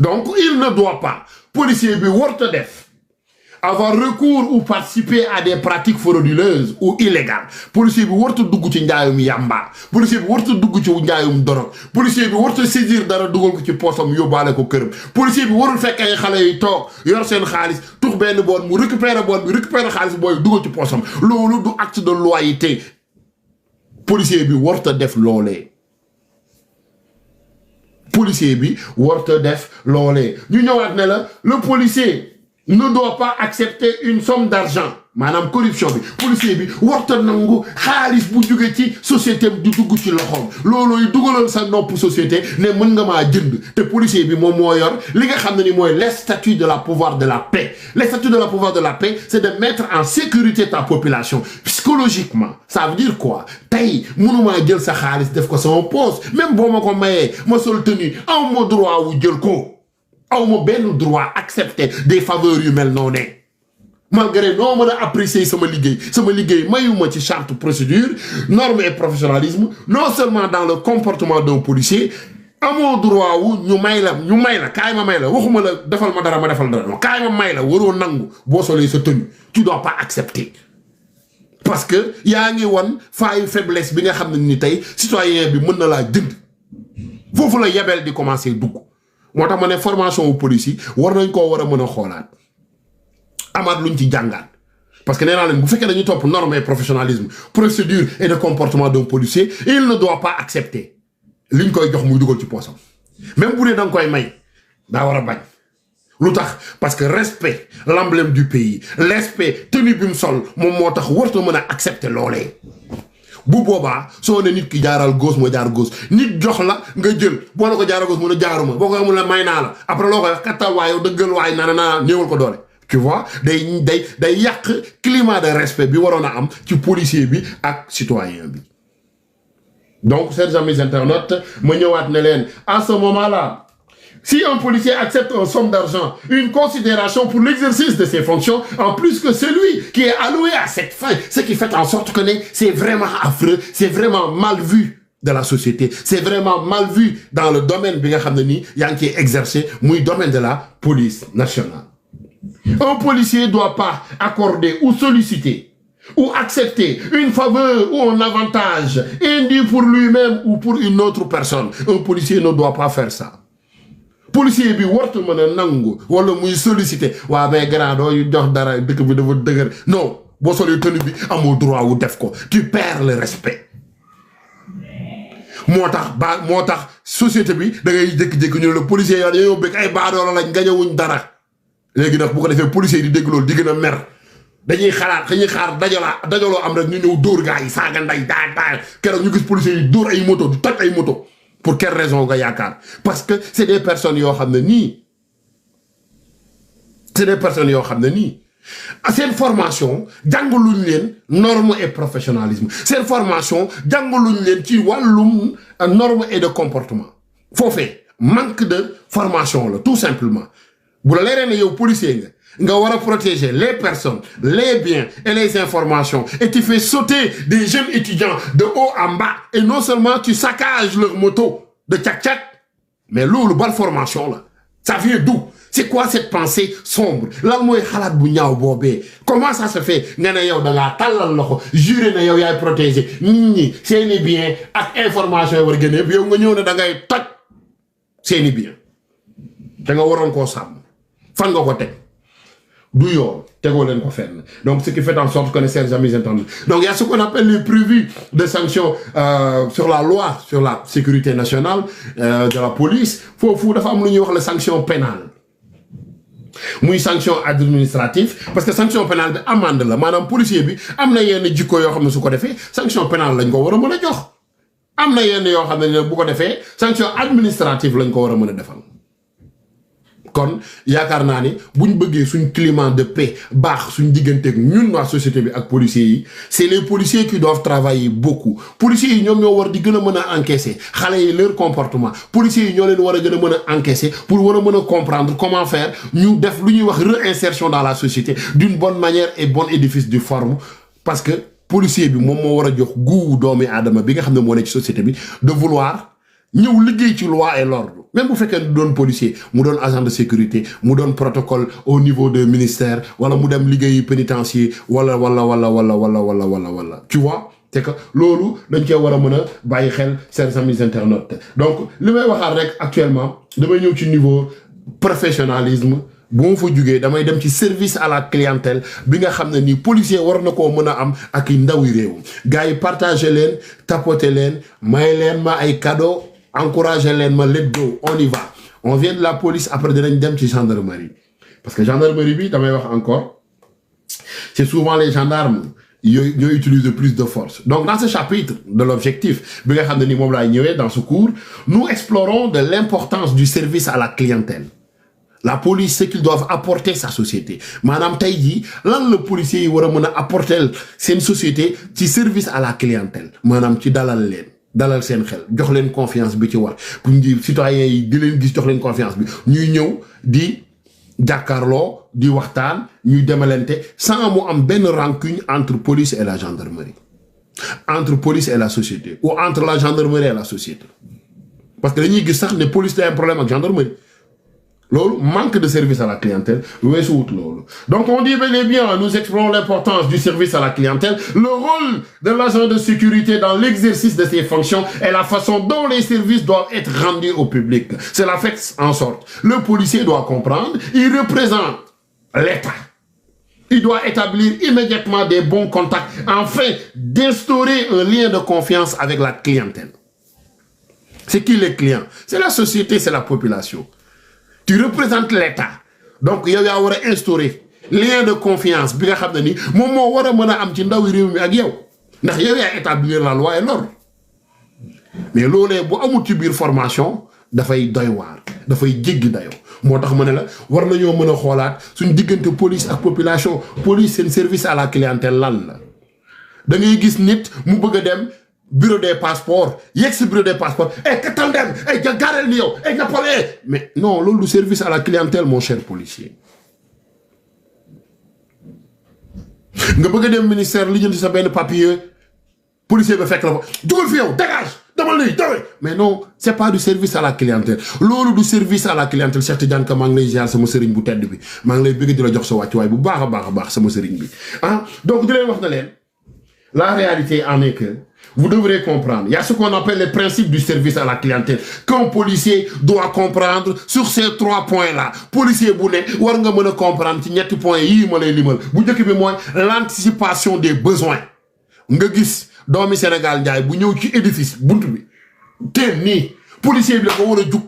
Donc il ne doit pas policier bi warta def avoir recours ou participer à des pratiques frauduleuses ou illégales policier bi warta dugg ci njaayum yamba policier bi warta dugg ci njaayum dorog policier bi warta saisir dara dugal ko ci poosam yóbbaale ko këram policier bi warul fekk ay xale yi toog yor seen xaalis tux benn boon mu récupérer boon bi récupérer xaalis booy dugal ci poosam loolu du acte de loyauté policier bi warta def loolee policier bi warta def loolee ñu ñëwaat ne la le policier ne doit pas accepter une somme d'argent maanaam corruption bi policier bi warta nangu xaalis bu jóge ci société di dugg ci loxoom loolooy dugalal sa nopp société ne mën nga maa jënd te policier bi moom moo yor li nga xam ne ni mooy les statuts de la pouvoir de la paix les statuts de la pouvoir de la paix c'est de mettre en sécurité ta population psychologiquement ça veut dire quoi tey mënumaa jël sa xaalis def ko sama poche même boo ma ko mayee ma sol tenue aw ma droit wu jël ko aw ma benn droit accepter des faveurs yu mel noonu malgré noo mën a apprécier sama liggéey mayuma ci charte procédure norme et professionnalisme non seulement dans le comportement d'un policier amoo droit wu ñu may la kaay ma may la waxuma la defal ma dara ma defal dara non kaay ma may la waroo nangu boo solee sa tenue tu dois pas accepter parce que yaa ngi wan faayu faiblesse bi nga xam ne ni tey citoyen bi mën na laa jënd foofu la yebel di commencer dugg moo tax ma ne formation wu police yi war nañ koo war a mën a xoolaat amaat luñ ci jàngaat parce que nee naa leen bu fekkee dañuy topp norme et professionnalisme procédure et de comportement d'un policier il ne doit pas accepter liñ koy jox muy dugal ci poosam même bu dee da nga koy may daa war a bañ lu tax parce que respect l'emblème du pays respect tenue bi mu sol moom moo tax warta mën a accepter loolee bu boobaa soo ne nit ki jaaral gauche ma jaar gauche nit jox la nga jël boo na ko jaaral gauche mun a jaaruma boo ko mun a may naa la après loo koy wax kattal waaye dëggal waaye naa néewal ko doole tu vois day yàq climat de respect bi waroon a am ci policier bi ak citoyen bi donc chers amis internautes ma ñëwaat ne leen à ce moment-là si un policier accepte une somme d'argent, une considération pour l'exercice de ses fonctions, en plus que celui qui est alloué à cette fin, ce qui fait en sorte que c'est vraiment affreux, c'est vraiment mal vu de la société, c'est vraiment mal vu dans le domaine bi nga xam ne nii yaa ngi ciy exercer muy domaine de la police nationale. Un policier ne doit pas accorder ou solliciter ou accepter une faveur ou un avantage indu pour lui-même ou pour une autre personne. Un policier ne doit pas faire ça. Policier bi wartu mën a nangu wala muy solliciter waa mais grand doo jox dara dëkk bi dafa dëgër non boo solee tenue bi amoo droit wu def ko tu perds le respect moo tax société bi da ngay jékki-jékki ñu ne la policier yaa dañoo bëgg ay baadoola lañ gañewuñ dara léegi nag bu ko defee policier yi di dégg loolu di gën a mer dañuy xaar dajaloo am rek ñu ñëw dóor gaa yi saaga nday daa keroog ñu gis policier yi dóor ay moto du toj ay moto. Pour quelle raison nga yaakaar parce que c'est des personnes yoo xam ne nii seen formation jàngaluñ leen norme et professionnalisme seen formation jàngaluñ leen ci wàllum norme et de comportement foofee manque de formation la tout simplement bu la leeree ne yow policier nga war a protéger les personnes les biens et les informations et tu fais sauter des jeunes étudiants de haut en bas et non seulement tu saccages leur moto de tchak-tchak mais loolu bal formation là ça vient d'où? C'est quoi cette pensée sombre? Lan mooy xalaat bu ñaaw boobee? Comment ça se fait nga ne yow da ngaa tàllal loxo juré na yow yaay protéger nit ñi seeni bien ak information yi war a génne yëpp yow nga ñëw ne da ngay toj seeni bien da nga waroon koo sàmm fan nga ko teg du yoon tegoo leen ko fenn. Donc ce qui fait en sorte que les chers amis internautes, donc il y a ce qu'on appelle les prévus de sanctions sur la loi sur la sécurité nationale de la police. Foofu dafa am lu ñuy wax la sanction pénale muy sanction administrative parce que sanction pénale bi amende la maanaam policier bi am na yenn jikko yoo xam ne su ko defee sanction pénale lañ ko war a mën a jox am na yenn yoo xam ne bu ko defee sanction administrative lañ ko war a mën a defal. kon yaakaar naa ni buñ bëggee suñ climat de paix baax suñ digganteeg ñun waa société bi ak policiers yi c'est les policiers qui doivent travailler beaucoup. Policiers yi ñoom ñoo war di gën a mën a encaisser xale yi leur comportement policiers yi ñoo leen war a gën a mën a encaisser pour war a mën a comprendre comment faire ñu def lu ñuy wax réinsertion dans la société d'une bonne manière et bonne édifice de forme parce que policier bi moom moo war a jox goût doomi aadama bi nga xam ne moo nekk ci société bi de vouloir ñëw liggéey ci loi et l'ordre même bu fekkee du doon policier mu doon agent de sécurité mu doon protocole au niveau de ministère wala mu dem liggéeyi pénitencier wala tu vois c'est que loolu dañ cee war a mën a bàyyi xel chers amis internautes. Donc li may waxaat rek actuellement damay ñëw ci niveau professionnalisme bu ma fa jugee damay dem ci service à la clientèle bi nga xam ne nii policier war na koo mën a am ak i ndawi réew gars yi partagé leen tapoté leen may leen ma ay cadeau encouragez leen ma let's go on y va on vient de la police après dinañ dem ci gendarmerie parce que gendarmerie bi damay wax encore c'est souvent les gendarmes ñoo utilisent plus de force. Donc dans ce chapitre de l'objectif bi nga xam ne ni moom laay ñëwee dans ce cours nous explorons de l'importance du service à la clientèle. La police ce qu'ils doivent apporter sa société maanaam tey jii lan la policiers yi war a mën a apporter seen société ci service à la clientèle maanaam ci dalal seen xel jox leen confiance bi ci war pour ñu citoyens yi di leen gis jox leen confiance bi ñuy ñëw di jàkkaarloo di waxtaan ñuy demalante sans mu am benn rancune entre police et la gendarmerie entre police et la société ou entre la gendarmerie et la société parce que dañuy gis sax ne police day am problème ak gendarmerie loolu manque de service à la clientèle weesu wut loolu. Donc on dit bel et bien nous explorons l'importance du service à la clientèle, le rôle de l'agent de sécurité dans l'exercice de ses fonctions et la façon dont les services doivent être rendus au public. Cela fait en sorte le policier doit comprendre, il représente l'État. Il doit établir immédiatement des bons contacts afin d'instaurer un lien de confiance avec la clientèle. C'est qui les clients? C'est la société, c'est la population. Tu représentes l'État donc yow yaa war a instaurer lien de confiance bi nga xam ne ni moom moo war a mën a am ci ndawi réew mi ak yow ndax yow yaa établir la loi et l'ordre mais loolee bu amul ci biir formation dafay doy waar dafay jéggi dayoo moo tax ma ne la war nañoo mën a xoolaat suñ diggante police ak population police seen service à la clientèle lan la da ngay gis nit mu bëgg a dem bureau des passeports yegg si bureau des passeports katal dem garel ni yow nga pole mais non loolu du service à la clientèle mon cher policier nga bëgg a dem ministère li jënd sa benn papier policier ba fekk la fa dugal fi yow dégage demal nii dawal mais non c'est pas du service à la clientèle loolu du service à la clientèle. Cheikh Tidiane Ka maa ngi lay ziar sama sëriñ bu tedd bi maa ngi lay bëgg di la jox sa wàccuwaay bu baax a baax sama sëriñ bi donc di leen wax na leen la réalité en est que vous devrez comprendre. Il y a ce qu'on appelle les principes du service à la clientèle qu'un policier doit comprendre sur ces 3 points-là. Policier bu ne war nga mën a comprendre ci ñetti points yii ma lay limal bu njëkk bi mooy l'anticipation des besoins. nga gis doomi Sénégal njaay bu ñëw ci édifice buntu bi teen nii policier bi la ko war a jug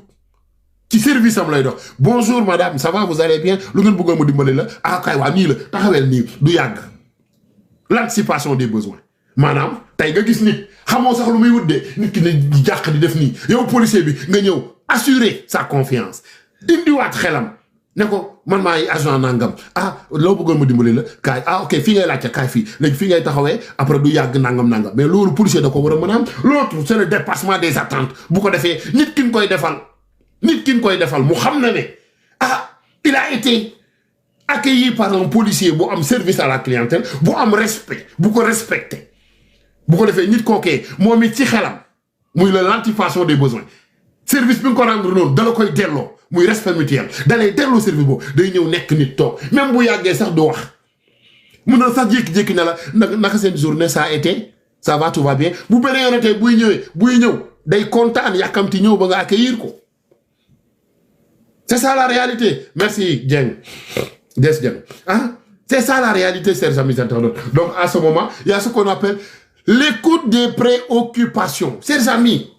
ci service am lay dox. Bonjour madame, ça va, vous allez bien? Lu ngeen bëggoon ma dimbali la kay waa nii la taxawel nii du yàgg. L'anticipation des besoins. maanaam tey nga gis nit xamoo sax lu muy wut de nit ki ne jàq di def nii yow policier bi nga ñëw assurer sa confiance indiwaat xelam ne ko man maay agent nangam loo bëggoon ma dimbali la kaay ok fii ngay laajte kaay fii léegi fii ngay taxawee après du yàgg nangam mais loolu policier da ko war a mën a am. L'autre c'est le dépassement des attentes bu ko defee nit ki koy defal mu xam na ne il a été accueilli par un policier bu am service à la clientèle bu am respect bu ko respecté bu ko defee nit kookee moom it ci xelam muy l'anticipation des besoins service bi nga ko rendre noonu dala koy delloo muy respect mutuel dalay delloo service boobu day ñëw nekk nit toog même bu yàggee sax du wax mun na sax jékki-jékki ne la naka seen journée ça a été ça va tout va bien bu beneen yoon tey buy ñëw day kontaan yàkkamti ñëw ba nga accueillir ko. C'est ça la réalité. Merci, Dieng. Des Dieng. Hein? C'est ça la réalité, chers amis internautes. Donc, à ce moment, il y a ce qu'on appelle l'écoute des préoccupations. Chers amis,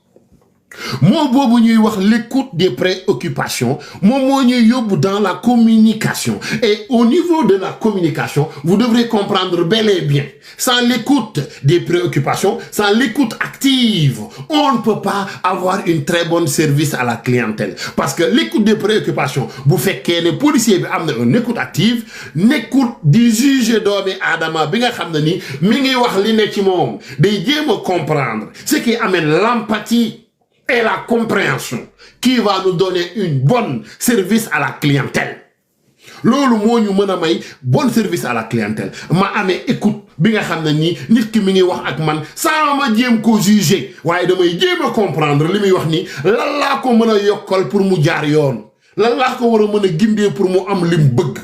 moi, bobu ñuy wax l'écoute des préoccupations, moi ñuy yóbbu dans la communication. Et au niveau de la communication, vous devrez comprendre bel et bien, sans l'écoute des préoccupations, sans l'écoute active, on ne peut pas avoir une très bonne service à la clientèle. Parce que l'écoute des préoccupations, vous faites que les policiers ont une écoute active, l'écoute du juge doomi Adama, bi nga xamné ni mi ngi wax li ne ci mom, day jéem comprendre ce qui amène l'empathie et la compréhension qui va nous donner une bonne service à la clientèle. Lolu mo ñu mëna may bon service à la clientèle. Ma amé écoute bi nga xamné ni nit ki mi ngi wax ak man sans ma jéem ko juger waye damay jéem comprendre limi wax ni lan la ko mëna yokkal pour mu jaar yoon. Lan la ko wara mëna gindé pour mu am lim bëgg.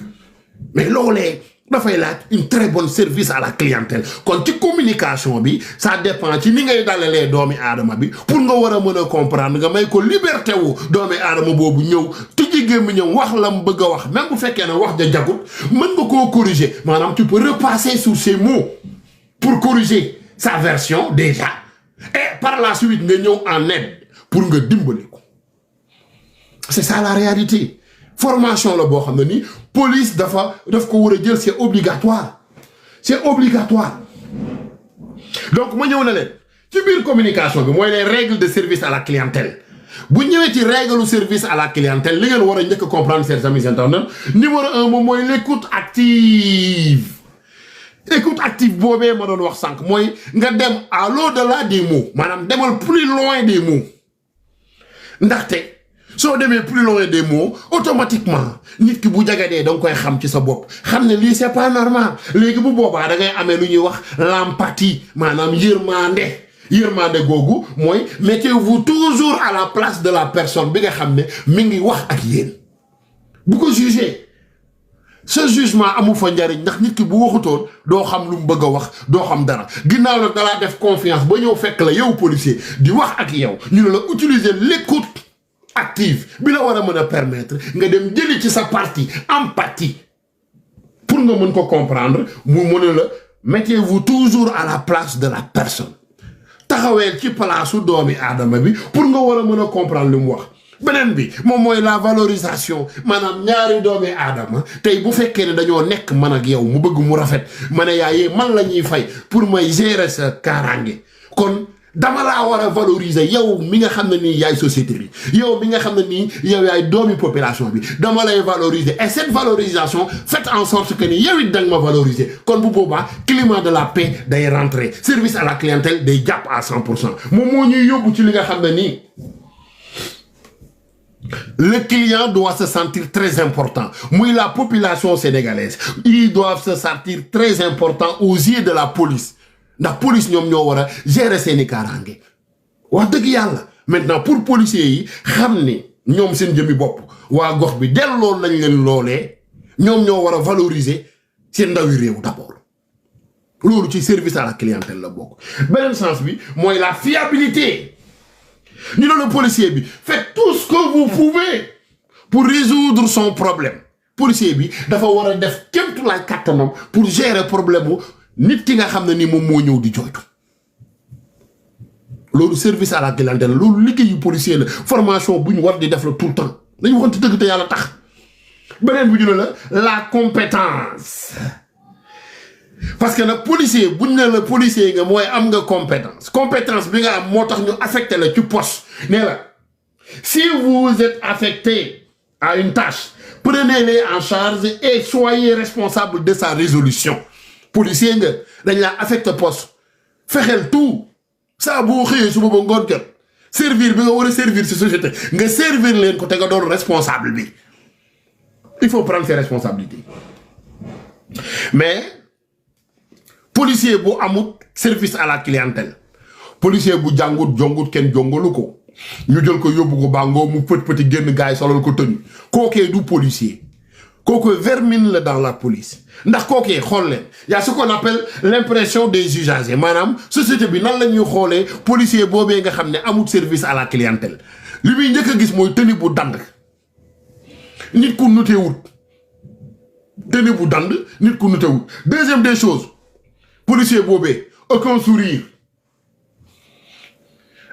Mais lolé dafay laaj une très bonne service à la clientèle. Kon ci communication bi ça dépend ci ni ngay dalalee doomi aadama bi pour nga war a mën a comprendre nga may ko liberté wu doomi aadama boobu ñëw tijji gémmiñam wax la mu bëgg a wax même bu fekkee ne wax ja jagut mën nga koo corriger maanaam tu peux repasser sur ces mots pour corriger sa version déjà et par la suite nga ñëw en aide pour nga dimbali ko. C'est ça la réalité. Formation la boo xam ne ni police daf ko war a jël c'est obligatoire. C'est obligatoire. Donc ma ñëw na leen ci biir communication bi mooy les règles de service à la clientèle. Bu ñëwee ci règle de service à la clientèle li ngeen war a njëkk comprendre chers amis internautes numéro 1 moom mooy l'écoute active. Écoute active boobee ma doon wax sànq mooy nga dem à l'au-delà des mots maanaam demal plus loin des mots ndaxte soo demee plus loin des mots automatiquement nit ki bu jagadee da nga koy xam ci sa bopp xam ne lii c'est pas normal léegi bu boobaa da ngay amee lu ñuy wax l'empathie maanaam yërmande googu mooy mettez-vous toujours à la place de la personne bi nga xam ne mi ngi wax ak yéen bu ko juger ce jugement amu fa njariñ ndax nit ki bu waxutoon doo xam lu mu bëgg a wax doo xam dara ginnaaw nag dalaa def confiance ba ñëw fekk la yow policier di wax ak yow ñu ne la utiliser l'écoute active bi la war a mën a permettre nga dem jëli ci sa partie empathie pour nga mën ko comprendre mu mën la mettez-vous toujours à la place de la personne taxaweel ci place doomi aadama bi pour nga war a mën a comprendre li mu wax beneen bi moom mooy la valorisation maanaam ñaari doomi aadama tey bu fekkee ne dañoo nekk man ak yow mu bëgg mu rafet ma ne yaayee man la ñuy fay pour may gérer sa kaaraange kon dama laa war a valoriser yow mi nga xam ne nii yaay société bi yow mi nga xam ne nii yow yaay doomi population bi dama lay valoriser et cette valorisation faites en sorte que ni yow it danga ma valoriser kon bu boobaa climat de la paix day rentrer service à la clientèle day jàpp à 100% moom moo ñuy yóbbu ci li nga xam ne nii le client doit se sentir très important. Moi, la population sénégalaise, ils doivent se sentir très important aux yeux de la police. La police ñom ñoo wara gérer seeni karange. Wax deug yalla maintenant pour policiers yi xamni ñom seen jëmi bop wa gox bi delloo lañ leen lolé ñom ñoo wara valoriser seen ndawi réew d'abord. Lolu ci service à la clientèle la bok. Benen sens bi moy la fiabilité. Nous, le policier, faites tout ce que vous pouvez pour résoudre son problème. Policier, il doit faire pour gérer le problème. Nit ki nga xamné ni mom mo ñew di joytu lolu service à la clientèle lolu liggéeyu policier la formation buñ war di def la tout le temps dañu waxon ci deug te yalla tax benen bu ñu la compétence parce que le policier buñ ne le policier nga moy am nga compétence bi nga am motax ñu affecté la ci poste né la si vous êtes affecté à une tâche prenez-les en charge et soyez responsable de sa résolution. Policier nga dañ la affecté poste fexel tout ça bo xey su bobo ngor jot servir bi nga wara servir ci société nga servir len ko té nga doon responsable bi il faut prendre ses responsabilités mais policier bu amut service à la clientèle policier bu jangut jongut ken jongolu ko ñu jël ko yóbbu ko bàngoo mu pët génn gars yi solal ko tënu kookee du policier kooku vermine la dans la police ndax kookee xool leen y a ce qu'on appelle l'impression des usagers maanaam société bi nan la ñuy xoolee policier boobee nga xam ne amul service à la clientèle li muy njëkk a gis mooy tenue bu dand nit ku nutewut tenue bu dand nit ku nutewut deuxième des choses policier boobee aucun sourire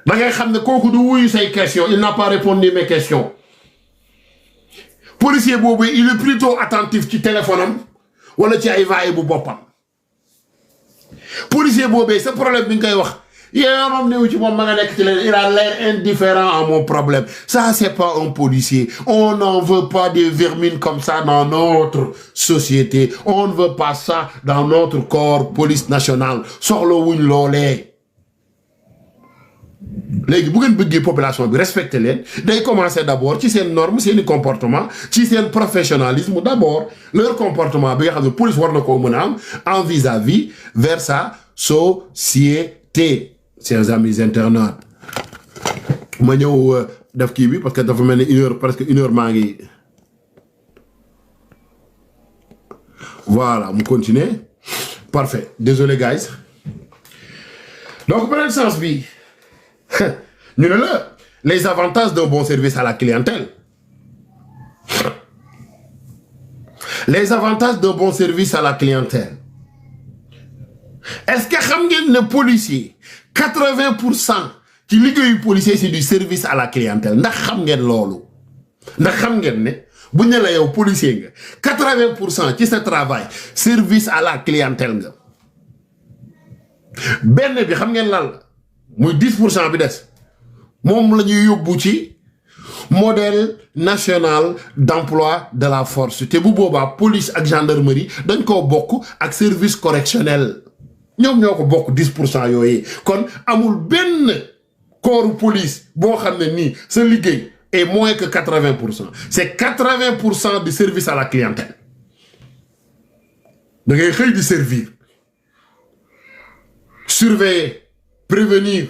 da ngay xam ne kooku du wuyu say questions il n'a pas répondu mes questions policier boobee il est plutôt attentif ci téléphone am wala ci ay vaillé bu boppam policier boobee sa problème bi nga koy wax yéen moom néew ci moom ma nga nekk ci leen il a l'air indifférent à mon problème ça c'est pas un policier on n'en veut pas des vermines comme ça dans notre société on ne veut pas ça dans notre corps police nationale soxla wuñ loolee léegi bu ngeen bëggee population bi respecter leen day commencer d'abord ci seen norme seeni comportement ci seen professionnalisme d'abord leur comportement bi nga xam ne police war na koo mën a am en vis-à-vis vers sa société chers amis internautes ma ñëw def kii bi parce que dafa mel ni presque une heure maa ngi voilà mu continuer parfait désolé guys donc beneen sens bi ñu ne la les avantages d'un bon service à la clientèle les avantages d'un bon service à la clientèle est-ce que xam ngeen ne policier 80% ci liggéeyu policier c'est du service à la clientèle ndax xam ngeen loolu ndax xam ngeen ne bu ñu la yow policier nga 80% ci sa travail service à la clientèle nga benn bi xam ngeen lan la muy 10% bi des moom la ñuy yóbbu ci modèle national d'emploi de la force te bu boobaa police ak gendarmerie dañ koo bokk ak service correctionnel ñoom ñoo ko bokk 10% yooyu kon amul benn corps police boo xam ne nii sa liggéey est moins que 80% c'est 80% du service à la clientèle da ngay xëy di servir surveiller prévenir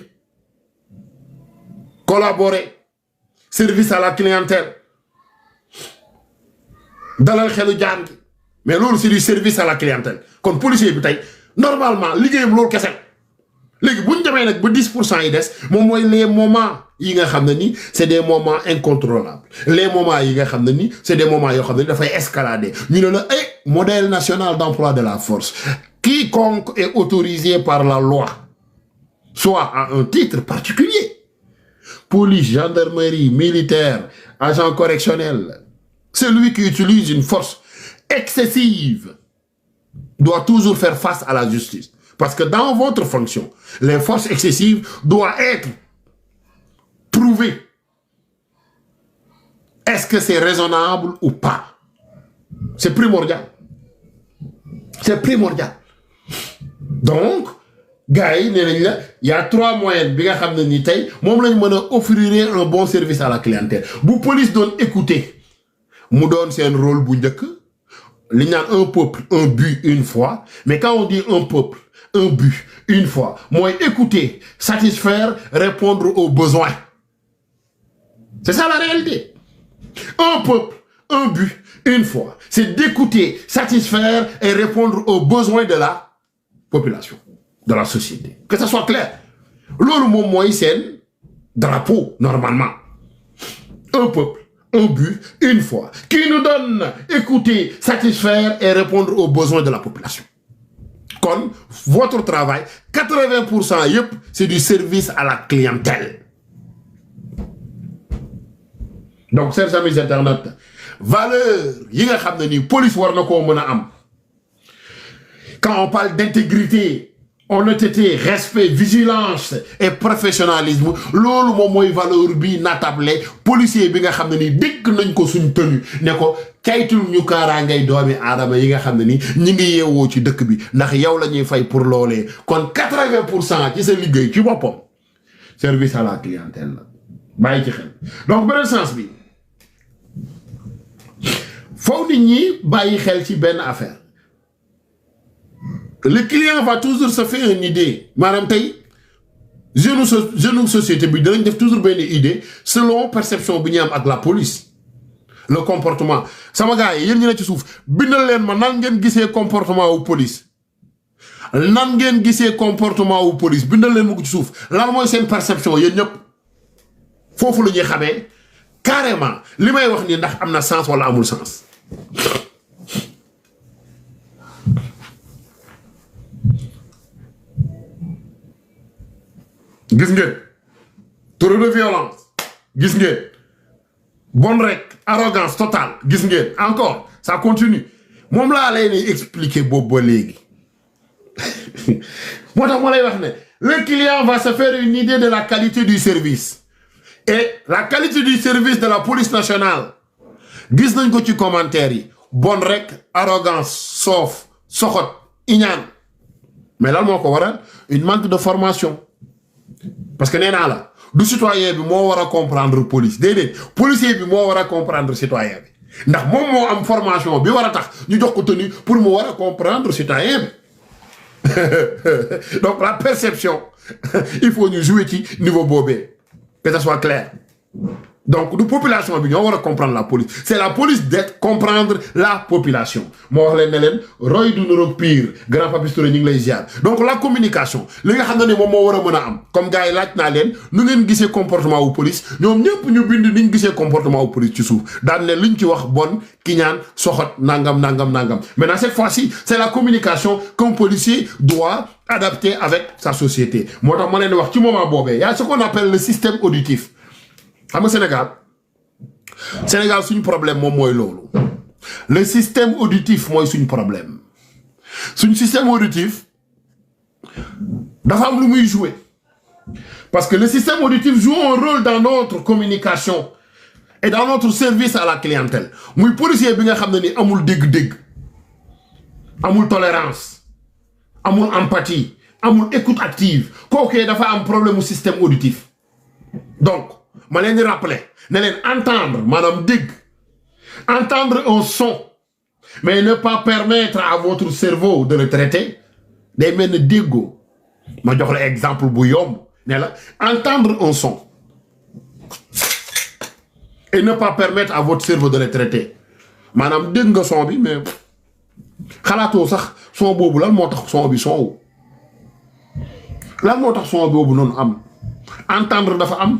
collaborer service à la clientèle dalal xelu jaan gi mais loolu c'est du service à la clientèle kon policier bi tey normalement liggéeyam loolu kese léegi bu ñu demee nag ba 10% yi des moom mooy les moments yi nga xam ne ni c'est des moments incontrôlables les moments yi nga xam ne ni c'est des moments yoo xam ne ni dafay escalader ñu ne la modèle national d'emploi de la force quiconque est autorisé par la loi soit à un titre particulier police, gendarmerie, militaire, agent correctionnel, celui qui utilise une force excessive doit toujours faire face à la justice. Parce que dans votre fonction, les forces excessives doivent être prouvées. Est-ce que c'est raisonnable ou pas? C'est primordial. C'est primordial. Donc, gars yi nee nañ la y a 3 moyens bi nga xam ne ni tey moom lañ mën a offrir un bon service à la clientèle bu police doon écouter mu doon seen rôle bu njëkk li ñu naan un peuple un but une fois mais quand on dit un peuple un but une fois mooy écouter satisfaire répondre aux besoins c'est ça la réalité un peuple un but une fois c'est d'écouter satisfaire et répondre aux besoins de la population de la société. Que ça soit clair. Loolu moom mooy seen drapeau, normalement. Un peuple, un but, une foi, qui nous donne écouter, satisfaire et répondre aux besoins de la population. Comme votre travail, 80% yëpp, c'est du service à la clientèle. Donc, chers amis internautes, valeur yi nga xam ne ni police war na koo mën a am. Quand on parle d'intégrité, honnêteté, respect, vigilance et professionnalisme loolu moom mooy valeur bi natable policier bi nga xam ne ni dégg nañ ko suñ tënu ne ko caytul ñu kaaraangay doomi aadama yi nga xam ne ni ñi ngi yeewoo ci dëkk bi ndax yow la ñuy fay pour loolee kon 80% ci sa liggéey ci boppam service à la clientèle la bàyyi ci xel donc beneen sens bi foofu nit ñi bàyyi xel ci benn affaire le client va toujours se faire une idée maanaam tey jeune société bi dinañ def toujours benn idée selon perception bi ñu am ak la police le comportement sama gars yi yéen ñu ne ci suuf bindal leen ma nan ngeen gisee comportement wu police nan ngeen gisee comportement wu police bindal leen ma ko ci suuf lan mooy seen perception yéen ñëpp foofu la ñuy xamee carrément li may wax nii ndax am na sens wala amul sens gis ngeen trop de violence gis ngeen bon rek arrogance totale gis ngeen encore ça continue moom laa lay ni expliquer boobu ba léegi moo tax ma lay wax ne le client va se faire une idée de la qualité du service et la qualité du service de la police nationale gis nañ ko ci commentaire yi bon rek arrogance soof soxot iñaan mais lan moo ko waral une manque de formation parce que nee naa la du citoyen bi moo war a comprendre police déedéet policier bi moo war a comprendre citoyen bi ndax moom moo am formation bi war a tax ñu jox ko tenue pour mu war a comprendre citoyen bi donc la perception il faut ñu jouer ci niveau boobee que ça soit clair donc du population bi ñoo war a comprendre la police c'est la police d'être comprendre la population moo wax leen ne leen roy du nuroog pire grand Papis Touré ñu ngi lay ziar donc la communication li nga xam ne moom moo war a mën a am comme gars yi laaj naa leen nu ngeen gisee comportement wu police ñoom ñëpp ñu bind ni ñu gisee comportement wu police ci suuf daan ne luñ ci wax bon kiñaan soxot nangam nangam nangam maintenant cette fois-ci c'est la communication qu'un policier doit adapter avec sa société moo tax ma leen wax ci moment boobee y a ce qu'on appelle le système auditif xam nga Sénégal suñu problème moom mooy loolu le système auditif mooy suñu problème suñu système auditif dafa am lu muy jouer parce que le système auditif joue un rôle dans notre communication et dans notre service à la clientèle muy policier bi nga xam ne ni amul dégg-dégg amul tolérance amul empathie amul écoute active kooku dafa am problème mu système auditif donc ma leen di rappeler ne leen entendre maanaam dégg entendre un son mais ne pas permettre à votre cerveau de le traiter day mel ne déggoo ma jox la exemple bu yomb ne la entendre un son et ne pas permettre à votre cerveau de le traiter maanaam dégg nga son bi mais xalaatoo sax son boobu lan moo tax son bi son lan moo tax son boobu noonu am entendre dafa am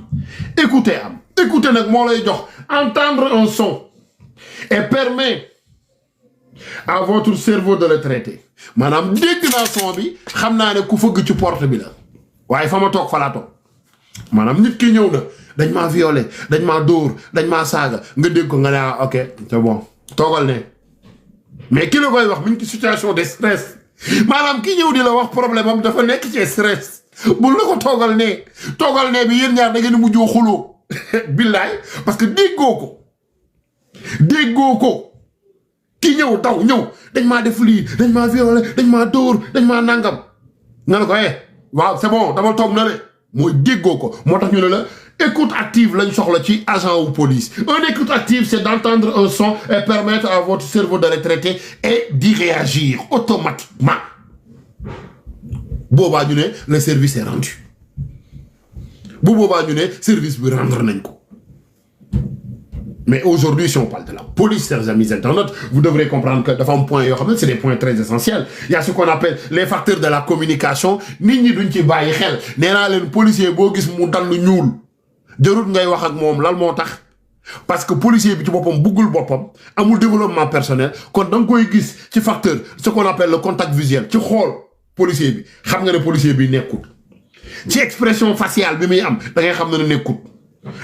écouter am écouter nag moo lay jox entendre un son et permet à votre cerveau de le traiter maanaam dégg naa son bi xam naa ne ku fëgg ci porte bi la waaye fa ma toog fa laa toog maanaam nit ki ñëw na dañ maa violé dañ maa dóor dañ maa saaga nga dégg ko nga ne ah ok c'est bon toogal ne mais ki la koy wax mi ngi ci situation de stress maanaam ki ñëw di la wax problème am dafa nekk ci stress bul la ko toogal ne bi yéen ñaar da ngeen di mujjoo xuloo billaay parce que déggoo ko ki ñëw taw ñëw dañ maa def lii dañ maa violé dañ maa dóor dañ maa nangam nga ne ko waaw c'est bon dama toog na le mooy déggoo ko moo tax ñu ne la écoute active lañ soxla ci agent ou police une écoute active c'est d'entendre un son et permettre à votre cerveau de le traiter et d'y réagir automatiquement boobaa ñu ne le service est rendu bu boobaa ñu ne service bi rendre nañ ko mais aujourd'hui si on parle de la police chers amis internautes vous devrez comprendre que dafa am point yoo xam ne c'est des points très essentiels il y a ce qu'on appelle les facteurs de la communication nit ñi duñ ci bàyyi xel nee naa leen policier boo gis mu dal lu ñuul jarut ngay wax ak moom lan moo tax parce que policier bi ci boppam buggul boppam amul développement personnel kon da nga koy gis ci facteur ce qu'on appelle le contact visuel ci xool policier bi xam nga ne policier bi nekkut ci expression faciale bi muy am da ngay xam ne nekkut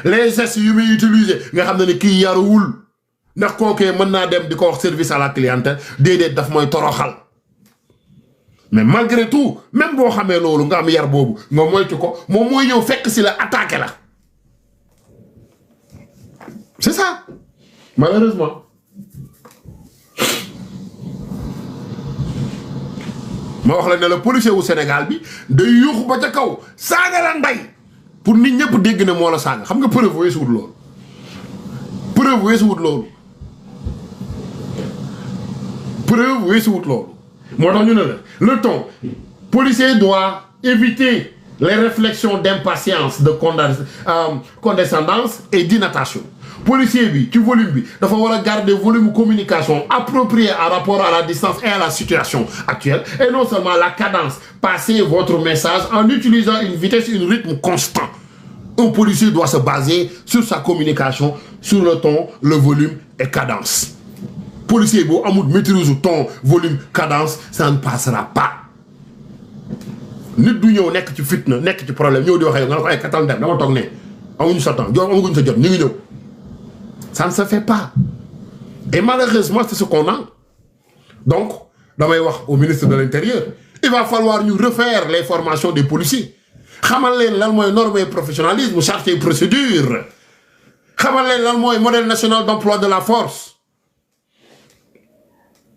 les gestes yu muy utiliser nga xam ne kii yaruwul ndax kookee mën naa dem di ko wax service à la clientèle déedéet daf mooy toroxal mais malgré tout même boo xamee loolu nga am yar boobu nga moytu ko moom mooy ñëw fekk si la attaqué la c'est ça malheureusement ma wax la ne la policier wu Sénégal bi day yuuxu ba ca kaw saaga la nday pour nit ñëpp dégg ne moo la saaga xam nga preuve weesuwut loolu moo tax ñu ne la le ton policier doit éviter les réflexions d'impatience, de condescendance et d'inattention. Policier bi ci volume bi dafa war a garder volume communication approprié en rapport à la distance et à la situation actuelle et non seulement la cadence. Passez votre message en utilisant une vitesse et un rythme constant. Un policier doit se baser sur sa communication, sur le ton, le volume et cadence. Policier bo amul maîtrise du ton, volume, cadence, ça ne passera pas. Nit du ñëw nekk ci fitna nekk ci problème ñëw di wax nga ko ay katal dem dama toog ne amuñu sa temps amaguñ sa jot ñu ngi ñëw. Ça ne se fait pas. Et malheureusement, c'est ce qu'on a. Donc, damay wax au ministre de l'Intérieur, il va falloir nous refaire les formations des policiers. Xamal leen lan mooy norme et professionnalisme, charte et procédure. Xamal leen lan mooy modèle national d'emploi de la force.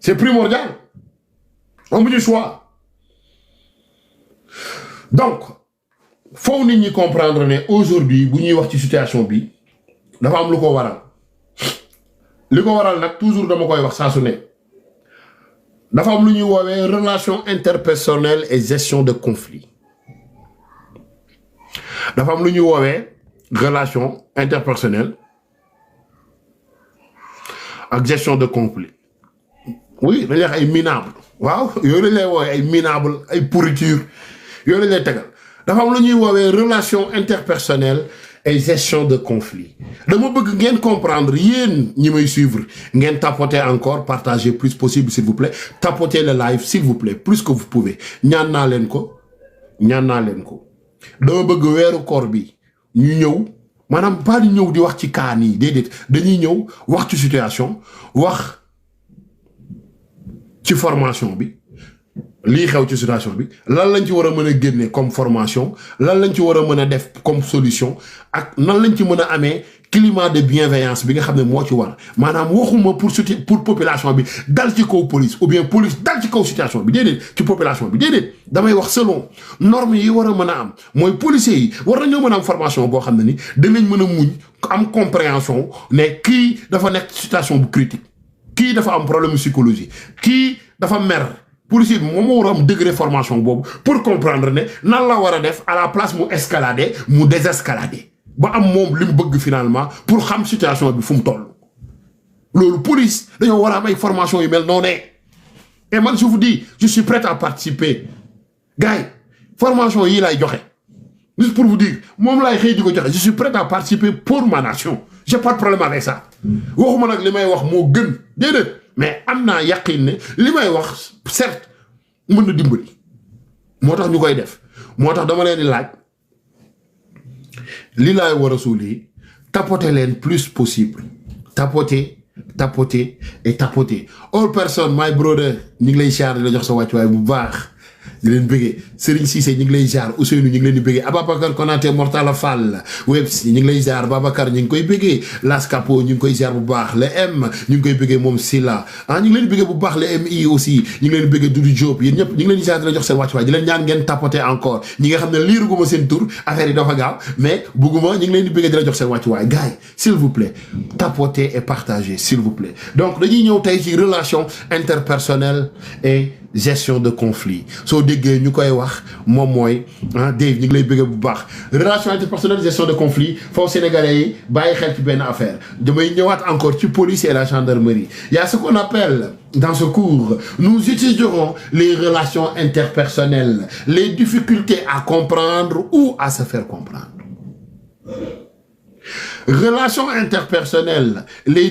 C'est primordial. Amuñu choix. Donc, faut nit ñi comprendre ne aujourd'hui bu ñuy wax ci situation bi dafa am lu ko waral. li ko waral nag toujours dama koy wax saa su ne dafa am lu ñuy woowee relation interpersonnelle et gestion de conflit dafa am lu ñuy woowee relation interpersonnelle ak gestion de conflit oui dañuy wax ay minable waaw yooyu lañ lay woowee ay minable ay pourriture yooyu lañ lay tegal dafa am lu ñuy woowee relation interpersonnelle et gestion de conflit. Dama bëgg ngeen comprendre yéen ñi may suivre ngeen tapoter encore partagez plus possible s'il vous plaît tapotez le live s'il vous plaît plus que vous pouvez ñaan naa leen ko dama bëgg weeru koor bi ñu ñëw maanaam pas di ñëw di wax ci kaan yi déedéet dañuy ñëw wax ci situation wax ci formation bi lii xew ci situation bi lan lañ ci war a mën a génne comme formation lan lañ ci war a mën a def comme solution ak nan lañ ci mën a amee climat de bienveillance bi nga xam ne moo ci war maanaam waxuma pour population bi dal ci kaw police ou bien police dal ci kaw situation bi déedéet ci population bi déedéet damay wax selon normes yi war a mën a am mooy policiers yi war nañoo mën a am formation boo xam ne ni danañ mën a muñ am compréhension ne kii dafa nekk situation bu critique kii dafa am problème psychologie kii dafa mer policier bi moom moo war a am degré formation boobu pour comprendre ne nan la war a def à la place mu escalader mu désescalader ba am moom li mu bëgg finalement pour xam situation bi fu mu toll. loolu police dañoo war a am ay formation yu mel noonu et man je vous dis je suis prêt à participer gars yi formation yi lay joxe juste pour vous dire moom laay xëy di ko joxe je suis prêt à participer pour ma nation j'ai pas de problème avec ça waxuma nag li may wax moo gën déedéet. mais am naa yaqin ne li may wax certes mën na dimbali moo tax ñu koy def moo tax dama leen di laaj li laay war a suuli tapoter leen plus possible tapoter et tapoter all person my brother ñu ngi lay siyaar di la jox sa wàccuwaay bu baax di leen bëggee Serigne Cissé ñu ngi lay jaar Ousseynou ñu ngi leen di bëggee Ababacar Konaté Mortala Fall Webs ñu ngi lay jaar Babacar ñu ngi koy bëggee Las Capo ñu ngi koy jaar bu baax le M ñu ngi koy bëggee moom Silla ñu ngi leen di bëggee bu baax le MI aussi ñu ngi leen di bëggee Doudou Diop yéen ñëpp ñu ngi leen di jaar di la jox seen wàccuwaay di leen ñaan ngeen tapoter encore ñi nga xam ne liiruguma seen tur affaire yi dafa gaaw mais bugguma ñu ngi leen di bëggee di la jox seen wàccuwaay gars yi s'il vous plaît tapotez et partagez s'il vous plaît donc dañuy ñëw tey ci relation interpersonnelle et gestion de conflit soo déggee ñu koy wax moom mooy Dave ñu ngi lay bëgg bu baax relation interpersonnelle gestion de conflit foofu sénégalais yi bàyyi xel ci benn affaire damay ñëwaat encore ci police et la gendarmerie il y a ce qu'on appelle dans ce cours nous étudierons les relations interpersonnelles les difficultés à comprendre ou à se faire comprendre relations interpersonnelles les